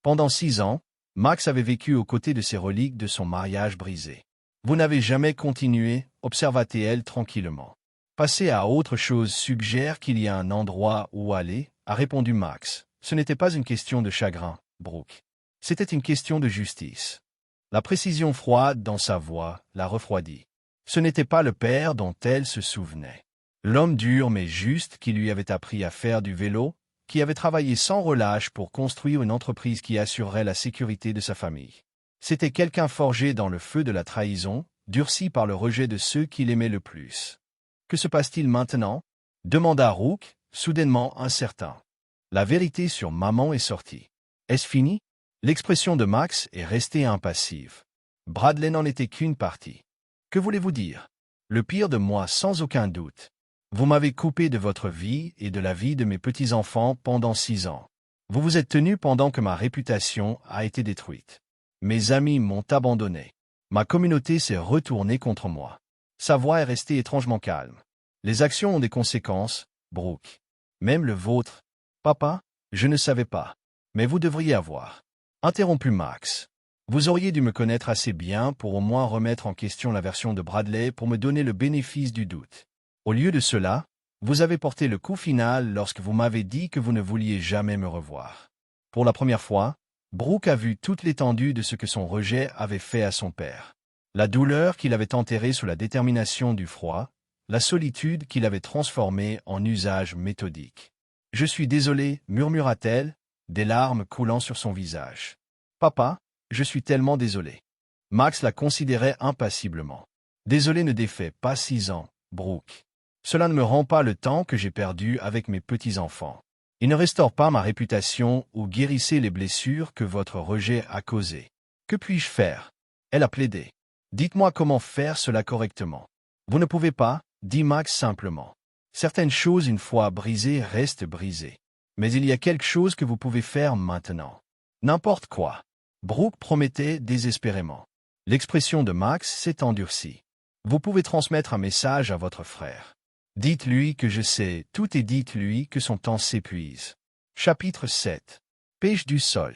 Pendant 6 ans, Max avait vécu aux côtés de ces reliques de son mariage brisé. Vous n'avez jamais continué, observa-t-elle tranquillement. Passer à autre chose suggère qu'il y a un endroit où aller, a répondu Max. Ce n'était pas une question de chagrin, Brooke. C'était une question de justice. La précision froide dans sa voix la refroidit. Ce n'était pas le père dont elle se souvenait. L'homme dur mais juste qui lui avait appris à faire du vélo, qui avait travaillé sans relâche pour construire une entreprise qui assurerait la sécurité de sa famille. C'était quelqu'un forgé dans le feu de la trahison, durci par le rejet de ceux qu'il aimait le plus. Que se passe-t-il maintenant? Demanda Brooke, soudainement incertain. La vérité sur maman est sortie. Est-ce fini? L'expression de Max est restée impassive. Bradley n'en était qu'une partie. Que voulez-vous dire? Le pire de moi sans aucun doute. Vous m'avez coupé de votre vie et de la vie de mes petits-enfants pendant 6 ans. Vous vous êtes tenu pendant que ma réputation a été détruite. Mes amis m'ont abandonné. Ma communauté s'est retournée contre moi. Sa voix est restée étrangement calme. Les actions ont des conséquences, Brooke. Même le vôtre. Papa, je ne savais pas. Mais vous devriez avoir. Interrompu Max. Vous auriez dû me connaître assez bien pour au moins remettre en question la version de Bradley pour me donner le bénéfice du doute. Au lieu de cela, vous avez porté le coup final lorsque vous m'avez dit que vous ne vouliez jamais me revoir. Pour la première fois, Brooke a vu toute l'étendue de ce que son rejet avait fait à son père. La douleur qu'il avait enterrée sous la détermination du froid, la solitude qu'il avait transformée en usage méthodique. « Je suis désolée, murmura-t-elle, des larmes coulant sur son visage. « Papa, je suis tellement désolée. » Max la considérait impassiblement. Désolé ne défait pas 6 ans, Brooke. Cela ne me rend pas le temps que j'ai perdu avec mes petits-enfants. Il ne restaure pas ma réputation ou guérissez les blessures que votre rejet a causées. Que puis-je faire? Elle a plaidé. Dites-moi comment faire cela correctement. Vous ne pouvez pas, dit Max simplement. Certaines choses une fois brisées restent brisées. Mais il y a quelque chose que vous pouvez faire maintenant. N'importe quoi. Brooke promettait désespérément. L'expression de Max s'est endurcie. Vous pouvez transmettre un message à votre frère. Dites-lui que je sais tout et dites-lui que son temps s'épuise. Chapitre 7. Pêche du sol.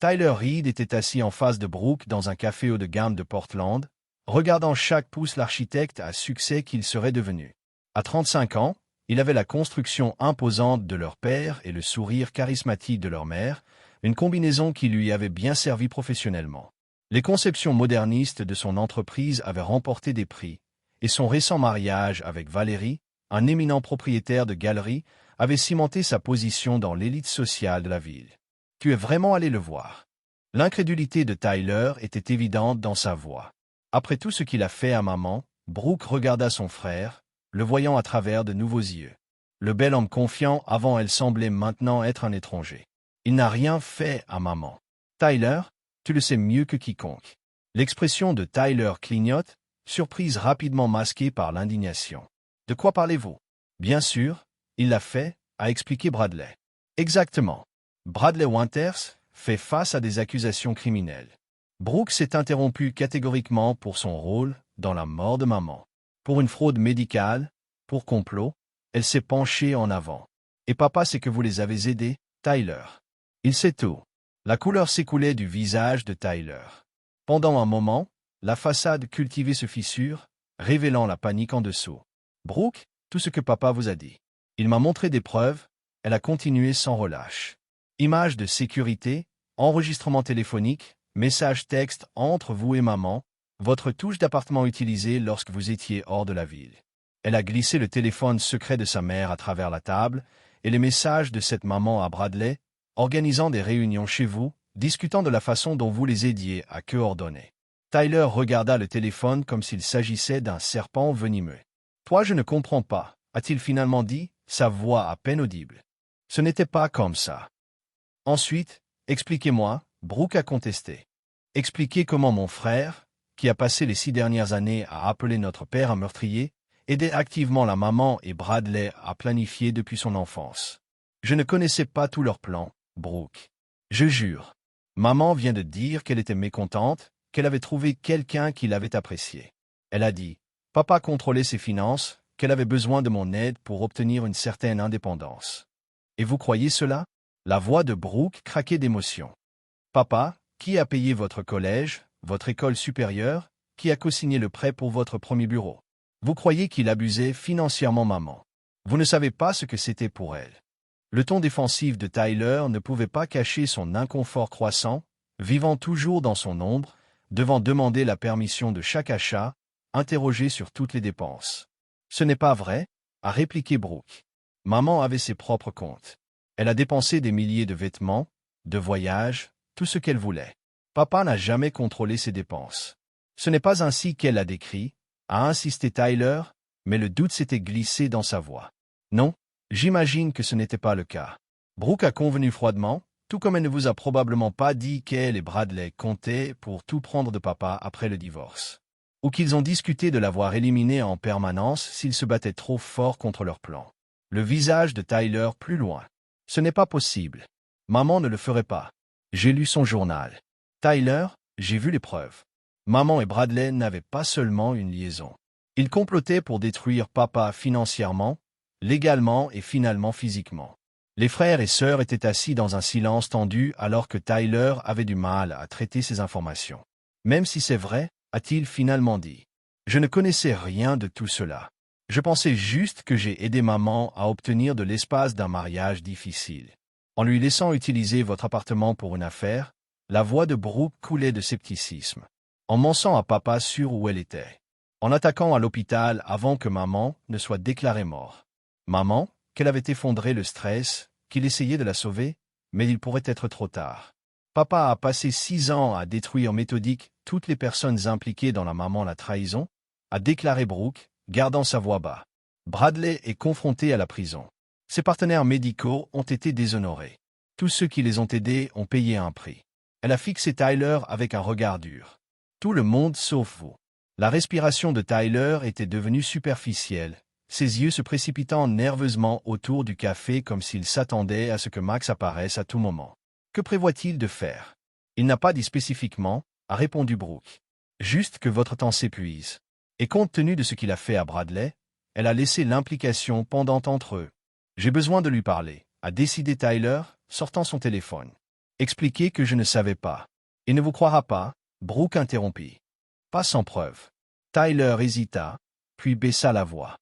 Tyler Reed était assis en face de Brooke dans un café haut de gamme de Portland, regardant chaque pouce l'architecte à succès qu'il serait devenu. À 35 ans, il avait la construction imposante de leur père et le sourire charismatique de leur mère, une combinaison qui lui avait bien servi professionnellement. Les conceptions modernistes de son entreprise avaient remporté des prix, et son récent mariage avec Valérie, un éminent propriétaire de galerie, avait cimenté sa position dans l'élite sociale de la ville. Tu es vraiment allé le voir. L'incrédulité de Tyler était évidente dans sa voix. Après tout ce qu'il a fait à maman, Brooke regarda son frère, le voyant à travers de nouveaux yeux. Le bel homme confiant avant elle semblait maintenant être un étranger. Il n'a rien fait à maman. Tyler, tu le sais mieux que quiconque. L'expression de Tyler clignote, surprise rapidement masquée par l'indignation. De quoi parlez-vous? Bien sûr, il l'a fait, a expliqué Bradley. Exactement. Bradley Winters fait face à des accusations criminelles. Brooke s'est interrompu catégoriquement pour son rôle dans la mort de maman. Pour une fraude médicale, pour complot, elle s'est penchée en avant. Et papa sait que vous les avez aidés, Tyler. Il sait tout. La couleur s'écoulait du visage de Tyler. Pendant un moment, la façade cultivée se fissure, révélant la panique en dessous. Brooke, tout ce que papa vous a dit. Il m'a montré des preuves, elle a continué sans relâche. Images de sécurité, enregistrement téléphonique, message texte entre vous et maman, votre touche d'appartement utilisée lorsque vous étiez hors de la ville. Elle a glissé le téléphone secret de sa mère à travers la table, et les messages de cette maman à Bradley, organisant des réunions chez vous, discutant de la façon dont vous les aidiez à queue ordonnée. Tyler regarda le téléphone comme s'il s'agissait d'un serpent venimeux. « Toi, je ne comprends pas, a-t-il finalement dit, sa voix à peine audible. Ce n'était pas comme ça. Ensuite, expliquez-moi, Brooke a contesté. Expliquez comment mon frère, qui a passé les 6 dernières années à appeler notre père un meurtrier, aidait activement la maman et Bradley à planifier depuis son enfance. Je ne connaissais pas tous leurs plans, Brooke. Je jure. Maman vient de dire qu'elle était mécontente, qu'elle avait trouvé quelqu'un qui l'avait apprécié. Elle a dit, papa contrôlait ses finances, qu'elle avait besoin de mon aide pour obtenir une certaine indépendance. Et vous croyez cela? La voix de Brooke craquait d'émotion. Papa, qui a payé votre collège, votre école supérieure, qui a co-signé le prêt pour votre premier bureau? Vous croyez qu'il abusait financièrement maman. Vous ne savez pas ce que c'était pour elle. Le ton défensif de Tyler ne pouvait pas cacher son inconfort croissant, vivant toujours dans son ombre, devant demander la permission de chaque achat, interrogé sur toutes les dépenses. Ce n'est pas vrai, a répliqué Brooke. Maman avait ses propres comptes. Elle a dépensé des milliers de vêtements, de voyages, tout ce qu'elle voulait. Papa n'a jamais contrôlé ses dépenses. Ce n'est pas ainsi qu'elle l'a décrit, a insisté Tyler, mais le doute s'était glissé dans sa voix. Non, j'imagine que ce n'était pas le cas. Brooke a convenu froidement, tout comme elle ne vous a probablement pas dit qu'elle et Bradley comptaient pour tout prendre de papa après le divorce. Ou qu'ils ont discuté de l'avoir éliminé en permanence s'il se battait trop fort contre leur plan. Le visage de Tyler plus loin. Ce n'est pas possible. Maman ne le ferait pas. J'ai lu son journal. Tyler, j'ai vu les preuves. Maman et Bradley n'avaient pas seulement une liaison. Ils complotaient pour détruire papa financièrement, légalement et finalement physiquement. Les frères et sœurs étaient assis dans un silence tendu alors que Tyler avait du mal à traiter ces informations. Même si c'est vrai, a-t-il finalement dit. Je ne connaissais rien de tout cela. Je pensais juste que j'ai aidé maman à obtenir de l'espace d'un mariage difficile. En lui laissant utiliser votre appartement pour une affaire, la voix de Brooke coulait de scepticisme. En mentant à papa sur où elle était. En attaquant à l'hôpital avant que maman ne soit déclarée mort. Maman, qu'elle avait effondré le stress, qu'il essayait de la sauver, mais il pourrait être trop tard. Papa a passé 6 ans à détruire méthodique toutes les personnes impliquées dans la trahison, a déclaré Brooke, gardant sa voix bas. Bradley est confronté à la prison. Ses partenaires médicaux ont été déshonorés. Tous ceux qui les ont aidés ont payé un prix. Elle a fixé Tyler avec un regard dur. Tout le monde sauf vous. La respiration de Tyler était devenue superficielle, ses yeux se précipitant nerveusement autour du café comme s'il s'attendait à ce que Max apparaisse à tout moment. Que prévoit-il de faire? Il n'a pas dit spécifiquement, a répondu Brooke. Juste que votre temps s'épuise. Et compte tenu de ce qu'il a fait à Bradley, elle a laissé l'implication pendante entre eux. J'ai besoin de lui parler, a décidé Tyler, sortant son téléphone. Expliquez que je ne savais pas. Il ne vous croira pas, Brooke interrompit. Pas sans preuve. Tyler hésita, puis baissa la voix.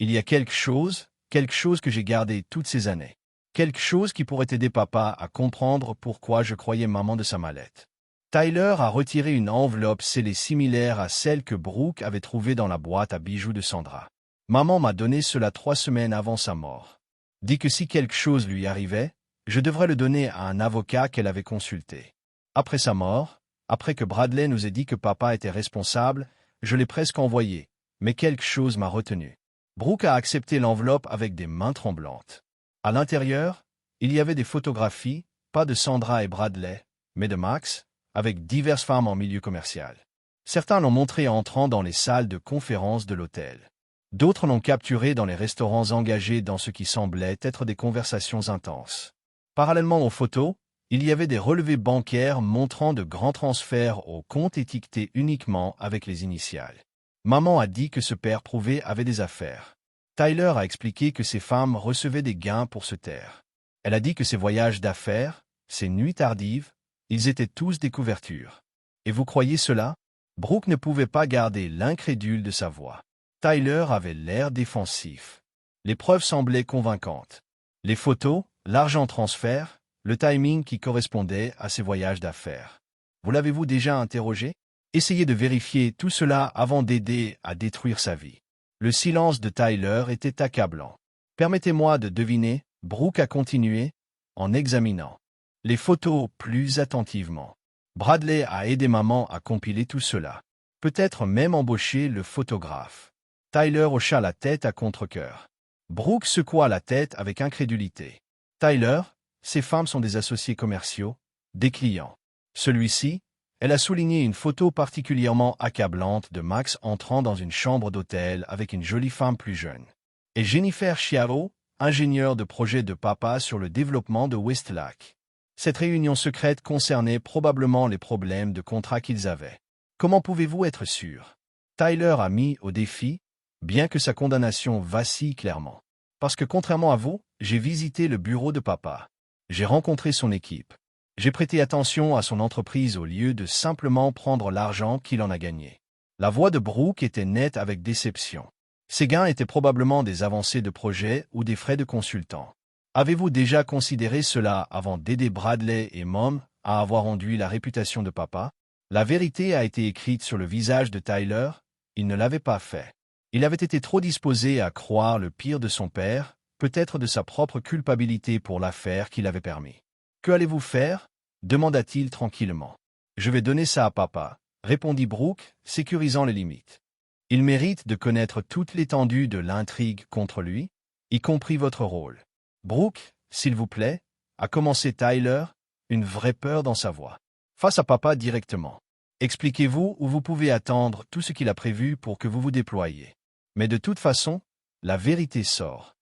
Il y a quelque chose que j'ai gardé toutes ces années. Quelque chose qui pourrait aider papa à comprendre pourquoi je croyais maman de sa mallette. Tyler a retiré une enveloppe scellée similaire à celle que Brooke avait trouvée dans la boîte à bijoux de Sandra. Maman m'a donné cela 3 semaines avant sa mort. Dit que si quelque chose lui arrivait, je devrais le donner à un avocat qu'elle avait consulté. Après sa mort, après que Bradley nous ait dit que papa était responsable, je l'ai presque envoyé, mais quelque chose m'a retenu. Brooke a accepté l'enveloppe avec des mains tremblantes. À l'intérieur, il y avait des photographies, pas de Sandra et Bradley, mais de Max, avec diverses femmes en milieu commercial. Certains l'ont montré entrant dans les salles de conférence de l'hôtel. D'autres l'ont capturé dans les restaurants engagés dans ce qui semblait être des conversations intenses. Parallèlement aux photos, il y avait des relevés bancaires montrant de grands transferts aux comptes étiquetés uniquement avec les initiales. Maman a dit que ce père prouvé avait des affaires. Tyler a expliqué que ces femmes recevaient des gains pour se taire. Elle a dit que ces voyages d'affaires, ces nuits tardives, ils étaient tous des couvertures. Et vous croyez cela? Brooke ne pouvait pas garder l'incrédule de sa voix. Tyler avait l'air défensif. Les preuves semblaient convaincantes. Les photos, l'argent transfert, le timing qui correspondait à ces voyages d'affaires. Vous l'avez-vous déjà interrogé? Essayez de vérifier tout cela avant d'aider à détruire sa vie. Le silence de Tyler était accablant. Permettez-moi de deviner, Brooke a continué, en examinant les photos plus attentivement. Bradley a aidé maman à compiler tout cela. Peut-être même embauché le photographe. Tyler hocha la tête à contre-cœur. Brooke secoua la tête avec incrédulité. Tyler, ces femmes sont des associés commerciaux, des clients. Celui-ci, elle a souligné une photo particulièrement accablante de Max entrant dans une chambre d'hôtel avec une jolie femme plus jeune. Et Jennifer Chiaro, ingénieure de projet de papa sur le développement de Westlake. Cette réunion secrète concernait probablement les problèmes de contrat qu'ils avaient. Comment pouvez-vous être sûr? Tyler a mis au défi, bien que sa condamnation vacille clairement. Parce que contrairement à vous, j'ai visité le bureau de papa. J'ai rencontré son équipe. J'ai prêté attention à son entreprise au lieu de simplement prendre l'argent qu'il en a gagné. La voix de Brooke était nette avec déception. Ces gains étaient probablement des avancées de projet ou des frais de consultant. Avez-vous déjà considéré cela avant d'aider Bradley et Mom à avoir enduit la réputation de papa? La vérité a été écrite sur le visage de Tyler, il ne l'avait pas fait. Il avait été trop disposé à croire le pire de son père, peut-être de sa propre culpabilité pour l'affaire qu'il avait permis. Que allez-vous faire? Demanda-t-il tranquillement. Je vais donner ça à papa, répondit Brooke, sécurisant les limites. Il mérite de connaître toute l'étendue de l'intrigue contre lui, y compris votre rôle. Brooke, s'il vous plaît, a commencé Tyler, une vraie peur dans sa voix. Face à papa directement. Expliquez-vous où vous pouvez attendre tout ce qu'il a prévu pour que vous vous déployiez. Mais de toute façon, la vérité sort.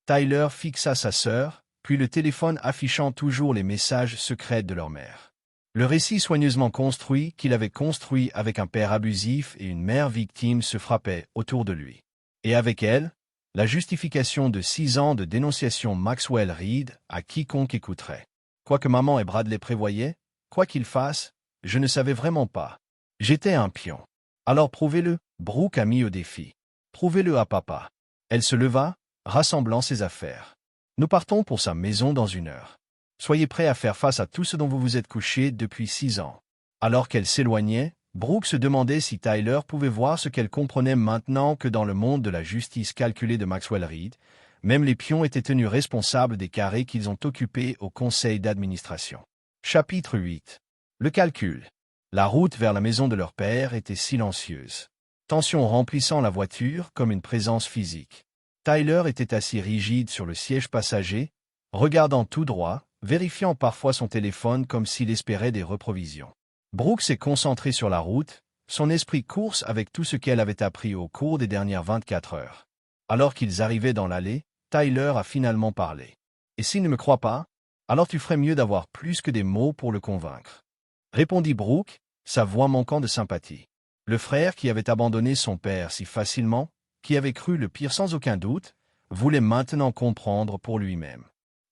Tyler fixa sa sœur, puis le téléphone affichant toujours les messages secrets de leur mère. Le récit soigneusement construit qu'il avait construit avec un père abusif et une mère victime se frappait autour de lui. Et avec elle, la justification de 6 ans de dénonciation Maxwell Reed à quiconque écouterait. Quoi que maman et Bradley prévoyaient, quoi qu'ils fassent, je ne savais vraiment pas. J'étais un pion. Alors prouvez-le, Brooke a mis au défi. Prouvez-le à papa. Elle se leva, rassemblant ses affaires. Nous partons pour sa maison dans 1 heure. Soyez prêts à faire face à tout ce dont vous vous êtes couché depuis 6 ans. Alors qu'elle s'éloignait, Brooke se demandait si Tyler pouvait voir ce qu'elle comprenait maintenant que dans le monde de la justice calculée de Maxwell Reed, même les pions étaient tenus responsables des carrés qu'ils ont occupés au conseil d'administration. Chapitre 8. Le calcul. La route vers la maison de leur père était silencieuse. tension remplissant la voiture comme une présence physique. Tyler était assis rigide sur le siège passager, regardant tout droit, vérifiant parfois son téléphone comme s'il espérait des reprovisions. Brooke s'est concentré sur la route, son esprit course avec tout ce qu'elle avait appris au cours des dernières 24 heures. Alors qu'ils arrivaient dans l'allée, Tyler a finalement parlé. « Et s'il ne me croit pas, alors tu ferais mieux d'avoir plus que des mots pour le convaincre. » Répondit Brooke, sa voix manquant de sympathie. Le frère qui avait abandonné son père si facilement, qui avait cru le pire sans aucun doute, voulait maintenant comprendre pour lui-même.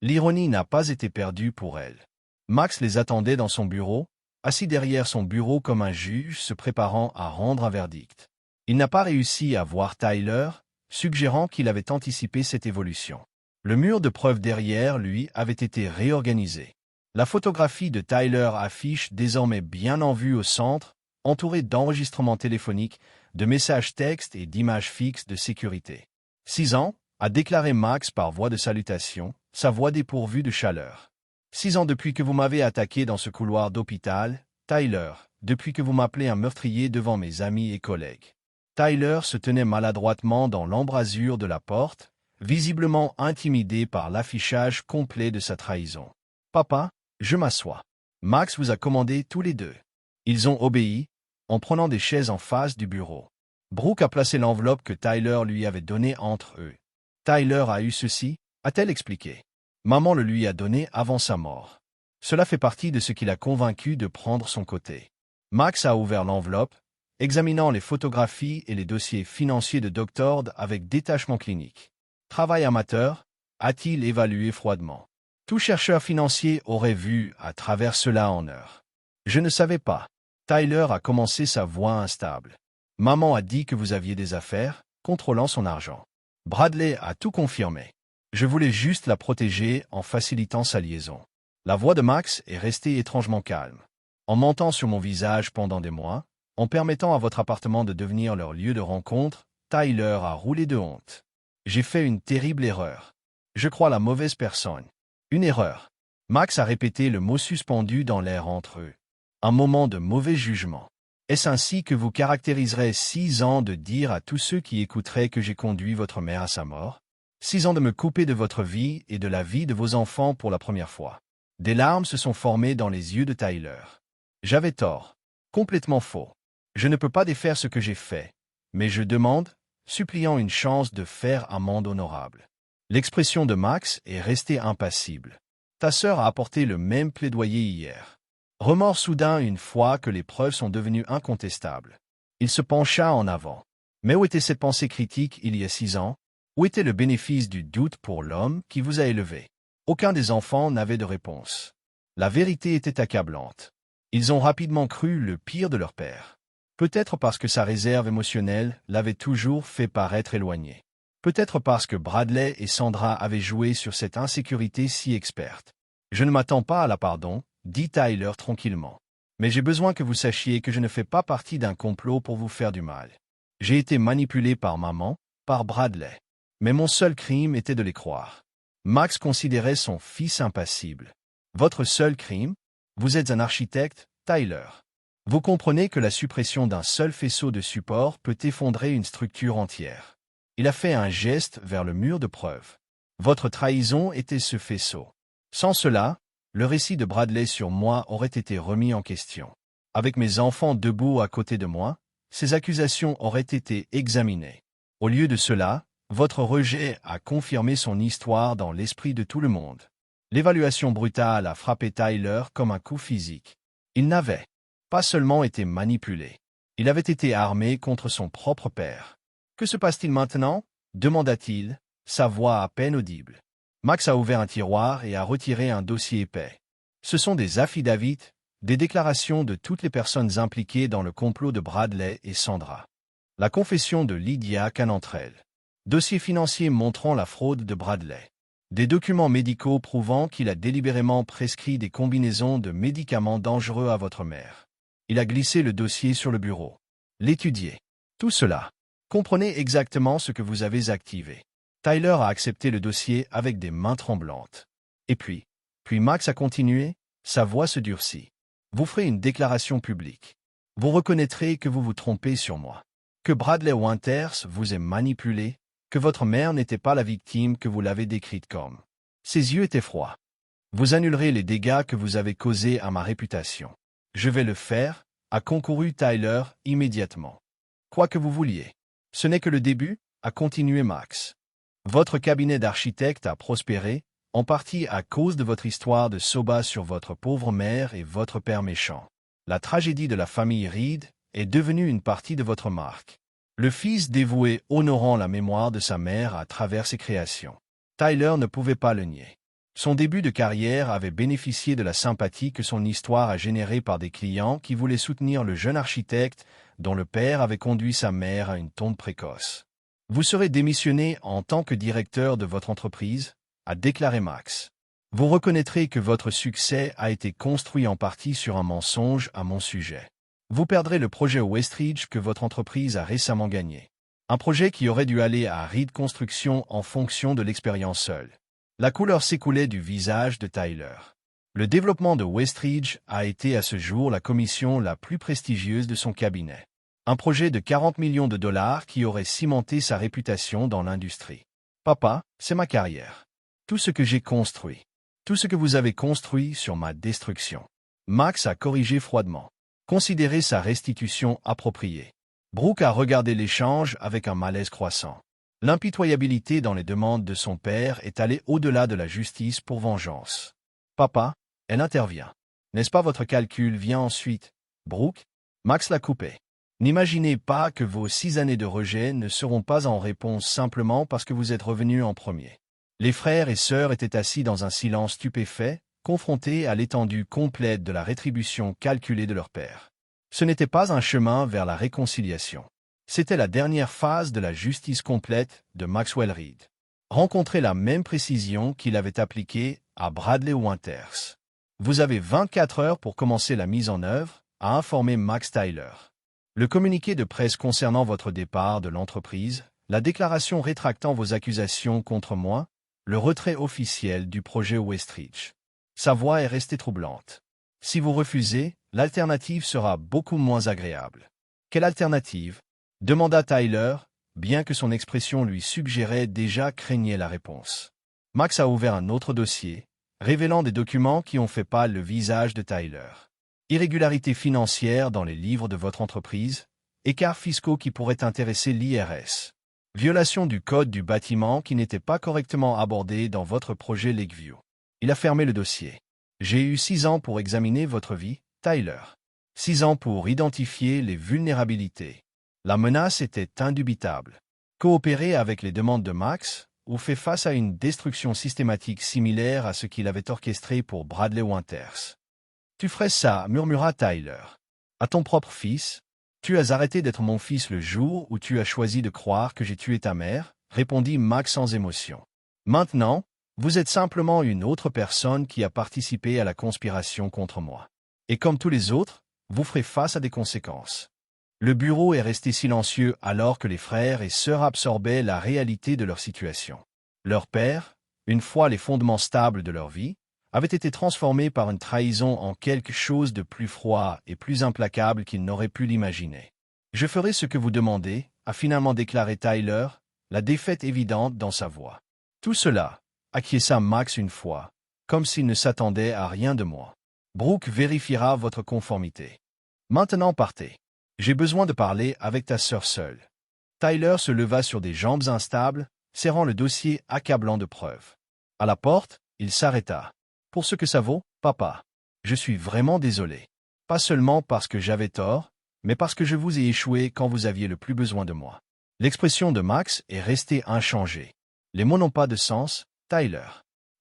L'ironie n'a pas été perdue pour elle. Max les attendait dans son bureau, assis derrière son bureau comme un juge se préparant à rendre un verdict. Il n'a pas réussi à voir Tyler, suggérant qu'il avait anticipé cette évolution. Le mur de preuve derrière lui avait été réorganisé. La photographie de Tyler affiche désormais bien en vue au centre, entourée d'enregistrements téléphoniques, de messages textes et d'images fixes de sécurité. 6 ans, a déclaré Max par voix de salutation, sa voix dépourvue de chaleur. 6 ans depuis que vous m'avez attaqué dans ce couloir d'hôpital, Tyler, depuis que vous m'appelez un meurtrier devant mes amis et collègues. Tyler se tenait maladroitement dans l'embrasure de la porte, visiblement intimidé par l'affichage complet de sa trahison. « Papa, je m'assois. » Max vous a commandé tous les deux. Ils ont obéi, en prenant des chaises en face du bureau. Brooke a placé l'enveloppe que Tyler lui avait donnée entre eux. Tyler a eu ceci, a-t-elle expliqué. Maman le lui a donné avant sa mort. Cela fait partie de ce qui l'a convaincu de prendre son côté. Max a ouvert l'enveloppe, examinant les photographies et les dossiers financiers de Doctord avec détachement clinique. Travail amateur, a-t-il évalué froidement. Tout chercheur financier aurait vu à travers cela en heures. Je ne savais pas. Tyler a commencé sa voix instable. Maman a dit que vous aviez des affaires, contrôlant son argent. Bradley a tout confirmé. Je voulais juste la protéger en facilitant sa liaison. La voix de Max est restée étrangement calme. En mentant sur mon visage pendant des mois, en permettant à votre appartement de devenir leur lieu de rencontre, Tyler a roulé de honte. J'ai fait une terrible erreur. Je crois la mauvaise personne. Une erreur. Max a répété le mot suspendu dans l'air entre eux. Un moment de mauvais jugement. Est-ce ainsi que vous caractériserez 6 ans de dire à tous ceux qui écouteraient que j'ai conduit votre mère à sa mort? 6 ans de me couper de votre vie et de la vie de vos enfants pour la première fois. Des larmes se sont formées dans les yeux de Tyler. J'avais tort. Complètement faux. Je ne peux pas défaire ce que j'ai fait, mais je demande, suppliant une chance de faire amende honorable. L'expression de Max est restée impassible. Ta sœur a apporté le même plaidoyer hier. Remords soudain une fois que les preuves sont devenues incontestables. Il se pencha en avant. Mais où était cette pensée critique il y a 6 ans? Où était le bénéfice du doute pour l'homme qui vous a élevé? Aucun des enfants n'avait de réponse. La vérité était accablante. Ils ont rapidement cru le pire de leur père. Peut-être parce que sa réserve émotionnelle l'avait toujours fait paraître éloigné. Peut-être parce que Bradley et Sandra avaient joué sur cette insécurité si experte. Je ne m'attends pas à la pardon, dit Tyler tranquillement. Mais j'ai besoin que vous sachiez que je ne fais pas partie d'un complot pour vous faire du mal. J'ai été manipulé par maman, par Bradley. Mais mon seul crime était de les croire. Max considérait son fils impassible. Votre seul crime? Vous êtes un architecte, Tyler. Vous comprenez que la suppression d'un seul faisceau de support peut effondrer une structure entière. Il a fait un geste vers le mur de preuve. Votre trahison était ce faisceau. Sans cela, le récit de Bradley sur moi aurait été remis en question. Avec mes enfants debout à côté de moi, ces accusations auraient été examinées. Au lieu de cela, votre rejet a confirmé son histoire dans l'esprit de tout le monde. L'évaluation brutale a frappé Tyler comme un coup physique. Il n'avait pas seulement été manipulé, il avait été armé contre son propre père. Que se passe-t-il maintenant? Demanda-t-il, sa voix à peine audible. Max a ouvert un tiroir et a retiré un dossier épais. Ce sont des affidavits, des déclarations de toutes les personnes impliquées dans le complot de Bradley et Sandra. La confession de Lydia Canantrell. Dossier financier montrant la fraude de Bradley. Des documents médicaux prouvant qu'il a délibérément prescrit des combinaisons de médicaments dangereux à votre mère. Il a glissé le dossier sur le bureau. L'étudier. Tout cela. Comprenez exactement ce que vous avez activé. Tyler a accepté le dossier avec des mains tremblantes. Et puis Max a continué, sa voix se durcit. Vous ferez une déclaration publique. Vous reconnaîtrez que vous vous trompez sur moi. que Bradley Winters vous ait manipulé, que votre mère n'était pas la victime que vous l'avez décrite comme. Ses yeux étaient froids. Vous annulerez les dégâts que vous avez causés à ma réputation. Je vais le faire, a concouru Tyler immédiatement. Quoi que vous vouliez. Ce n'est que le début, a continué Max. Votre cabinet d'architecte a prospéré, en partie à cause de votre histoire de soba sur votre pauvre mère et votre père méchant. La tragédie de la famille Reed est devenue une partie de votre marque. Le fils dévoué honorant la mémoire de sa mère à travers ses créations. Tyler ne pouvait pas le nier. Son début de carrière avait bénéficié de la sympathie que son histoire a générée par des clients qui voulaient soutenir le jeune architecte dont le père avait conduit sa mère à une tombe précoce. Vous serez démissionné en tant que directeur de votre entreprise, a déclaré Max. Vous reconnaîtrez que votre succès a été construit en partie sur un mensonge à mon sujet. Vous perdrez le projet Westridge que votre entreprise a récemment gagné. Un projet qui aurait dû aller à Reed Construction en fonction de l'expérience seule. La couleur s'écoulait du visage de Tyler. Le développement de Westridge a été à ce jour la commission la plus prestigieuse de son cabinet. Un projet de 40 millions de dollars qui aurait cimenté sa réputation dans l'industrie. Papa, c'est ma carrière. Tout ce que j'ai construit. Tout ce que vous avez construit sur ma destruction. Max a corrigé froidement. Considérez sa restitution appropriée. Brooke a regardé l'échange avec un malaise croissant. L'impitoyabilité dans les demandes de son père est allée au-delà de la justice pour vengeance. Papa, elle intervient. N'est-ce pas votre calcul vient ensuite? Brooke? Max l'a coupé. N'imaginez pas que vos 6 années de rejet ne seront pas en réponse simplement parce que vous êtes revenu en premier. Les frères et sœurs étaient assis dans un silence stupéfait, confrontés à l'étendue complète de la rétribution calculée de leur père. Ce n'était pas un chemin vers la réconciliation. C'était la dernière phase de la justice complète de Maxwell Reed. Rencontrer la même précision qu'il avait appliquée à Bradley Winters. Vous avez 24 heures pour commencer la mise en œuvre, a informé Max Tyler. Le communiqué de presse concernant votre départ de l'entreprise, la déclaration rétractant vos accusations contre moi, le retrait officiel du projet Westridge. Sa voix est restée troublante. Si vous refusez, l'alternative sera beaucoup moins agréable. Quelle alternative? Demanda Tyler, bien que son expression lui suggérait déjà craignait la réponse. Max a ouvert un autre dossier, révélant des documents qui ont fait pâle le visage de Tyler. Irrégularités financières dans les livres de votre entreprise, écarts fiscaux qui pourraient intéresser l'IRS. Violation du code du bâtiment qui n'était pas correctement abordé dans votre projet Lakeview. Il a fermé le dossier. J'ai eu 6 ans pour examiner votre vie, Tyler. 6 ans pour identifier les vulnérabilités. La menace était indubitable. Coopérer avec les demandes de Max, ou fait face à une destruction systématique similaire à ce qu'il avait orchestré pour Bradley Winters. Tu ferais ça, murmura Tyler. À ton propre fils? Tu as arrêté d'être mon fils le jour où tu as choisi de croire que j'ai tué ta mère, répondit Max sans émotion. Maintenant, vous êtes simplement une autre personne qui a participé à la conspiration contre moi. Et comme tous les autres, vous ferez face à des conséquences. Le bureau est resté silencieux alors que les frères et sœurs absorbaient la réalité de leur situation. Leur père, une fois les fondements stables de leur vie, avait été transformé par une trahison en quelque chose de plus froid et plus implacable qu'ils n'auraient pu l'imaginer. Je ferai ce que vous demandez, a finalement déclaré Tyler, la défaite évidente dans sa voix. Tout cela, acquiesça Max une fois, comme s'il ne s'attendait à rien de moi. Brooke vérifiera votre conformité. Maintenant partez. J'ai besoin de parler avec ta sœur seule. Tyler se leva sur des jambes instables, serrant le dossier accablant de preuves. À la porte, il s'arrêta. Pour ce que ça vaut, papa. Je suis vraiment désolé. Pas seulement parce que j'avais tort, mais parce que je vous ai échoué quand vous aviez le plus besoin de moi. L'expression de Max est restée inchangée. Les mots n'ont pas de sens, Tyler.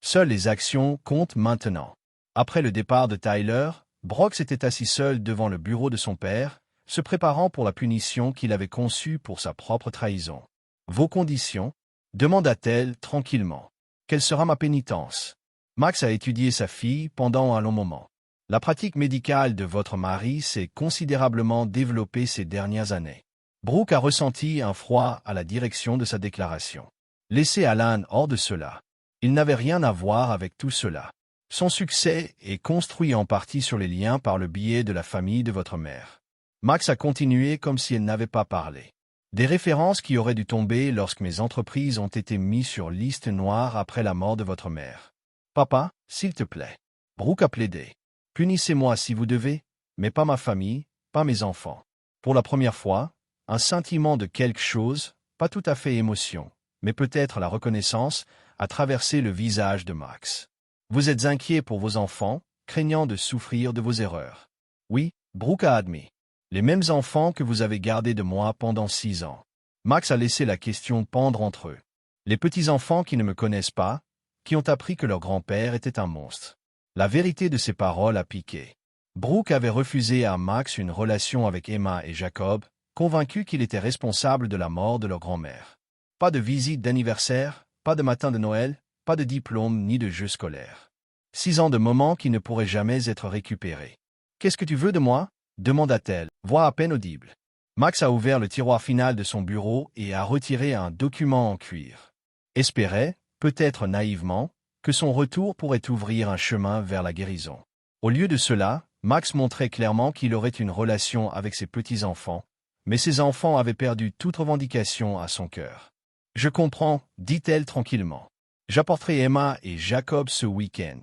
Seules les actions comptent maintenant. Après le départ de Tyler, Brock s'était assis seul devant le bureau de son père, se préparant pour la punition qu'il avait conçue pour sa propre trahison. « Vos conditions ?» demanda-t-elle tranquillement. « Quelle sera ma pénitence ?» Max a étudié sa fille pendant un long moment. La pratique médicale de votre mari s'est considérablement développée ces dernières années. Brooke a ressenti un froid à la direction de sa déclaration. Laissez Alan hors de cela. Il n'avait rien à voir avec tout cela. Son succès est construit en partie sur les liens par le biais de la famille de votre mère. Max a continué comme si elle n'avait pas parlé. Des références qui auraient dû tomber lorsque mes entreprises ont été mises sur liste noire après la mort de votre mère. Papa, s'il te plaît. Brooke a plaidé. Punissez-moi si vous devez, mais pas ma famille, pas mes enfants. Pour la première fois, un sentiment de quelque chose, pas tout à fait émotion, mais peut-être la reconnaissance, a traversé le visage de Max. Vous êtes inquiet pour vos enfants, craignant de souffrir de vos erreurs. Oui, Brooke a admis. Les mêmes enfants que vous avez gardés de moi pendant 6 ans. Max a laissé la question pendre entre eux. Les petits-enfants qui ne me connaissent pas, qui ont appris que leur grand-père était un monstre. La vérité de ces paroles a piqué. Brooke avait refusé à Max une relation avec Emma et Jacob, convaincu qu'il était responsable de la mort de leur grand-mère. Pas de visite d'anniversaire, pas de matin de Noël, pas de diplôme ni de jeux scolaires. 6 ans de moments qui ne pourraient jamais être récupérés. « Qu'est-ce que tu veux de moi ?» demanda-t-elle, voix à peine audible. Max a ouvert le tiroir final de son bureau et a retiré un document en cuir. Espérait, peut-être naïvement, que son retour pourrait ouvrir un chemin vers la guérison. Au lieu de cela, Max montrait clairement qu'il aurait une relation avec ses petits-enfants, mais ses enfants avaient perdu toute revendication à son cœur. « Je comprends, dit-elle tranquillement. J'apporterai Emma et Jacob ce week-end. »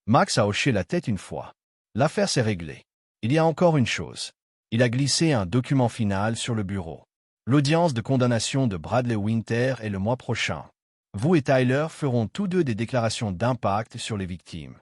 Max a hoché la tête une fois. L'affaire s'est réglée. Il y a encore une chose. Il a glissé un document final sur le bureau. L'audience de condamnation de Bradley Winter est le mois prochain. Vous et Tyler feront tous deux des déclarations d'impact sur les victimes.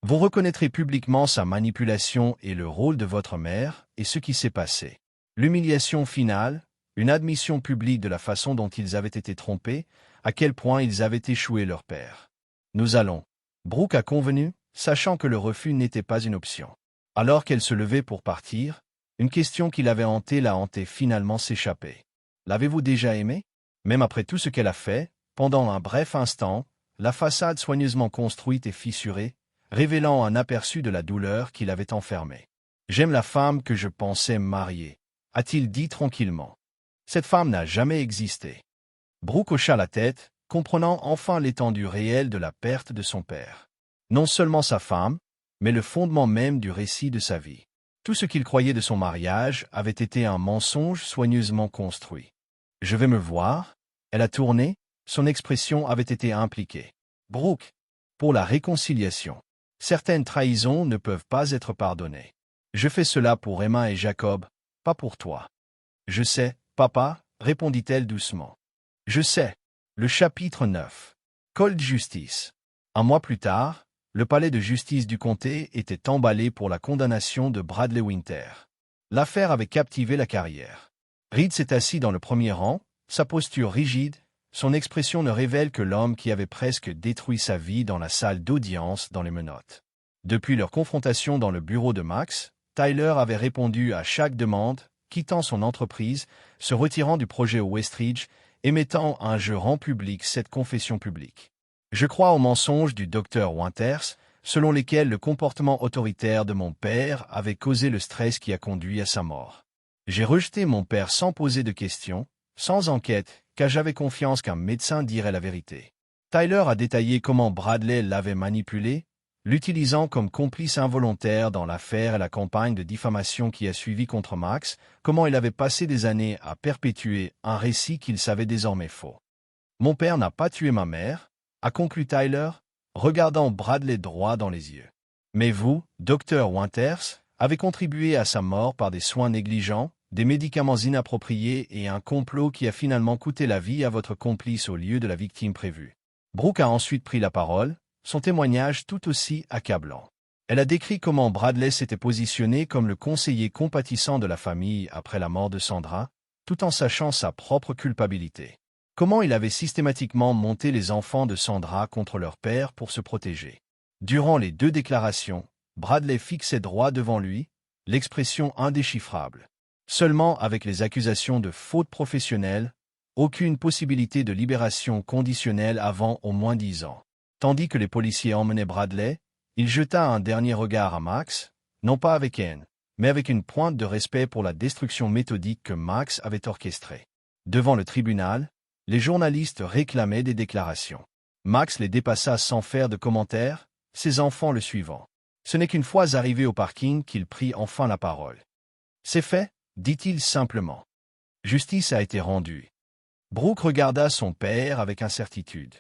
Vous reconnaîtrez publiquement sa manipulation et le rôle de votre mère et ce qui s'est passé. L'humiliation finale, une admission publique de la façon dont ils avaient été trompés, à quel point ils avaient échoué leur père. Nous allons. Brooke a convenu, sachant que le refus n'était pas une option. Alors qu'elle se levait pour partir, une question qui l'avait hantée l'a hanté finalement s'échapper. L'avez-vous déjà aimé? Même après tout ce qu'elle a fait, pendant un bref instant, la façade soigneusement construite et fissurée, révélant un aperçu de la douleur qui l'avait enfermée. J'aime la femme que je pensais marier, a-t-il dit tranquillement. Cette femme n'a jamais existé. Brooke hocha la tête, comprenant enfin l'étendue réelle de la perte de son père. Non seulement sa femme, mais le fondement même du récit de sa vie. Tout ce qu'il croyait de son mariage avait été un mensonge soigneusement construit. « Je vais me voir ?» Elle a tourné, son expression avait été impliquée. « Brooke, pour la réconciliation. Certaines trahisons ne peuvent pas être pardonnées. Je fais cela pour Emma et Jacob, pas pour toi. »« Je sais, papa, » répondit-elle doucement. « Je sais. » Le chapitre 9. Cold Justice. Un mois plus tard, le palais de justice du comté était emballé pour la condamnation de Bradley Winter. L'affaire avait captivé la carrière. Reed s'est assis dans le premier rang, sa posture rigide, son expression ne révèle que l'homme qui avait presque détruit sa vie dans la salle d'audience dans les menottes. Depuis leur confrontation dans le bureau de Max, Tyler avait répondu à chaque demande, quittant son entreprise, se retirant du projet Westridge et mettant en jeu rend public cette confession publique. Je crois aux mensonges du docteur Winters, selon lesquels le comportement autoritaire de mon père avait causé le stress qui a conduit à sa mort. J'ai rejeté mon père sans poser de questions, sans enquête, car j'avais confiance qu'un médecin dirait la vérité. Tyler a détaillé comment Bradley l'avait manipulé, l'utilisant comme complice involontaire dans l'affaire et la campagne de diffamation qui a suivi contre Max, comment il avait passé des années à perpétuer un récit qu'il savait désormais faux. Mon père n'a pas tué ma mère, a conclu Tyler, regardant Bradley droit dans les yeux. Mais vous, docteur Winters, avez contribué à sa mort par des soins négligents, des médicaments inappropriés et un complot qui a finalement coûté la vie à votre complice au lieu de la victime prévue. Brooke a ensuite pris la parole, son témoignage tout aussi accablant. Elle a décrit comment Bradley s'était positionné comme le conseiller compatissant de la famille après la mort de Sandra, tout en sachant sa propre culpabilité. Comment il avait systématiquement monté les enfants de Sandra contre leur père pour se protéger. Durant les 2 déclarations, Bradley fixait droit devant lui, l'expression indéchiffrable. Seulement avec les accusations de faute professionnelle, aucune possibilité de libération conditionnelle avant au moins 10 ans. Tandis que les policiers emmenaient Bradley, il jeta un dernier regard à Max, non pas avec haine, mais avec une pointe de respect pour la destruction méthodique que Max avait orchestrée. Devant le tribunal, les journalistes réclamaient des déclarations. Max les dépassa sans faire de commentaires, ses enfants le suivant. Ce n'est qu'une fois arrivé au parking qu'il prit enfin la parole. « C'est fait » dit-il simplement. Justice a été rendue. Brooke regarda son père avec incertitude.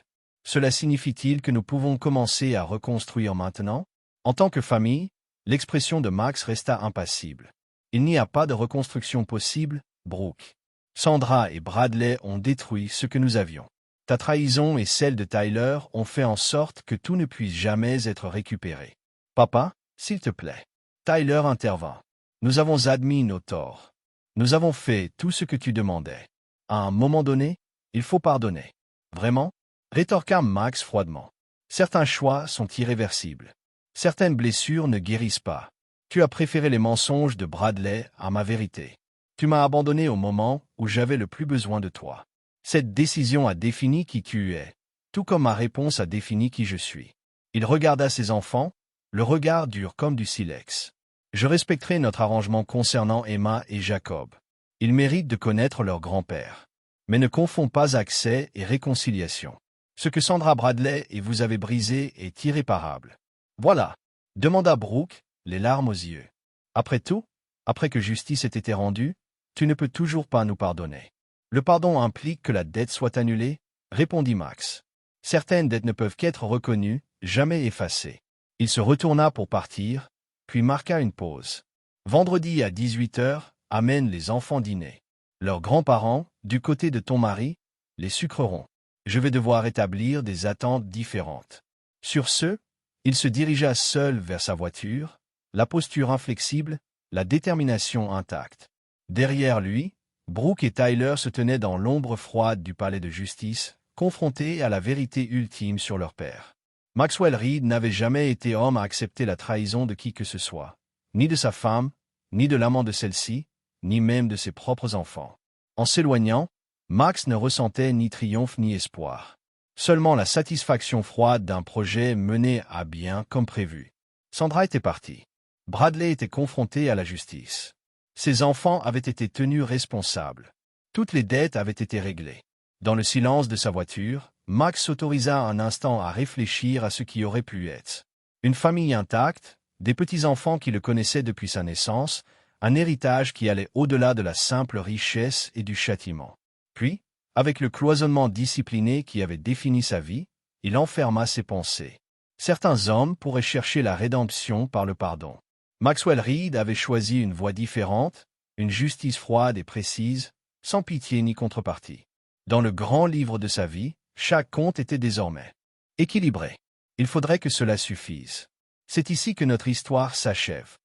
Cela signifie-t-il que nous pouvons commencer à reconstruire maintenant? En tant que famille, l'expression de Max resta impassible. Il n'y a pas de reconstruction possible, Brooke. Sandra et Bradley ont détruit ce que nous avions. Ta trahison et celle de Tyler ont fait en sorte que tout ne puisse jamais être récupéré. Papa, s'il te plaît. Tyler intervint. Nous avons admis nos torts. Nous avons fait tout ce que tu demandais. À un moment donné, il faut pardonner. Vraiment? Rétorqua Max froidement. Certains choix sont irréversibles. Certaines blessures ne guérissent pas. Tu as préféré les mensonges de Bradley à ma vérité. Tu m'as abandonné au moment où j'avais le plus besoin de toi. Cette décision a défini qui tu es, tout comme ma réponse a défini qui je suis. Il regarda ses enfants, le regard dur comme du silex. Je respecterai notre arrangement concernant Emma et Jacob. Ils méritent de connaître leur grand-père. Mais ne confonds pas accès et réconciliation. Ce que Sandra Bradley et vous avez brisé est irréparable. Voilà, demanda Brooke, les larmes aux yeux. Après tout, après que justice ait été rendue, tu ne peux toujours pas nous pardonner. Le pardon implique que la dette soit annulée, répondit Max. Certaines dettes ne peuvent qu'être reconnues, jamais effacées. Il se retourna pour partir, puis marqua une pause. Vendredi à 18h, amène les enfants dîner. Leurs grands-parents, du côté de ton mari, les sucreront. Je vais devoir établir des attentes différentes. Sur ce, il se dirigea seul vers sa voiture, la posture inflexible, la détermination intacte. Derrière lui, Brooke et Tyler se tenaient dans l'ombre froide du palais de justice, confrontés à la vérité ultime sur leur père. Maxwell Reed n'avait jamais été homme à accepter la trahison de qui que ce soit, ni de sa femme, ni de l'amant de celle-ci, ni même de ses propres enfants. En s'éloignant, Max ne ressentait ni triomphe ni espoir. Seulement la satisfaction froide d'un projet mené à bien comme prévu. Sandra était partie. Bradley était confronté à la justice. Ses enfants avaient été tenus responsables. Toutes les dettes avaient été réglées. Dans le silence de sa voiture, Max s'autorisa un instant à réfléchir à ce qui aurait pu être. Une famille intacte, des petits-enfants qui le connaissaient depuis sa naissance, un héritage qui allait au-delà de la simple richesse et du châtiment. Puis, avec le cloisonnement discipliné qui avait défini sa vie, il enferma ses pensées. Certains hommes pourraient chercher la rédemption par le pardon. Maxwell Reed avait choisi une voie différente, une justice froide et précise, sans pitié ni contrepartie. Dans le grand livre de sa vie, chaque compte était désormais équilibré. Il faudrait que cela suffise. C'est ici que notre histoire s'achève.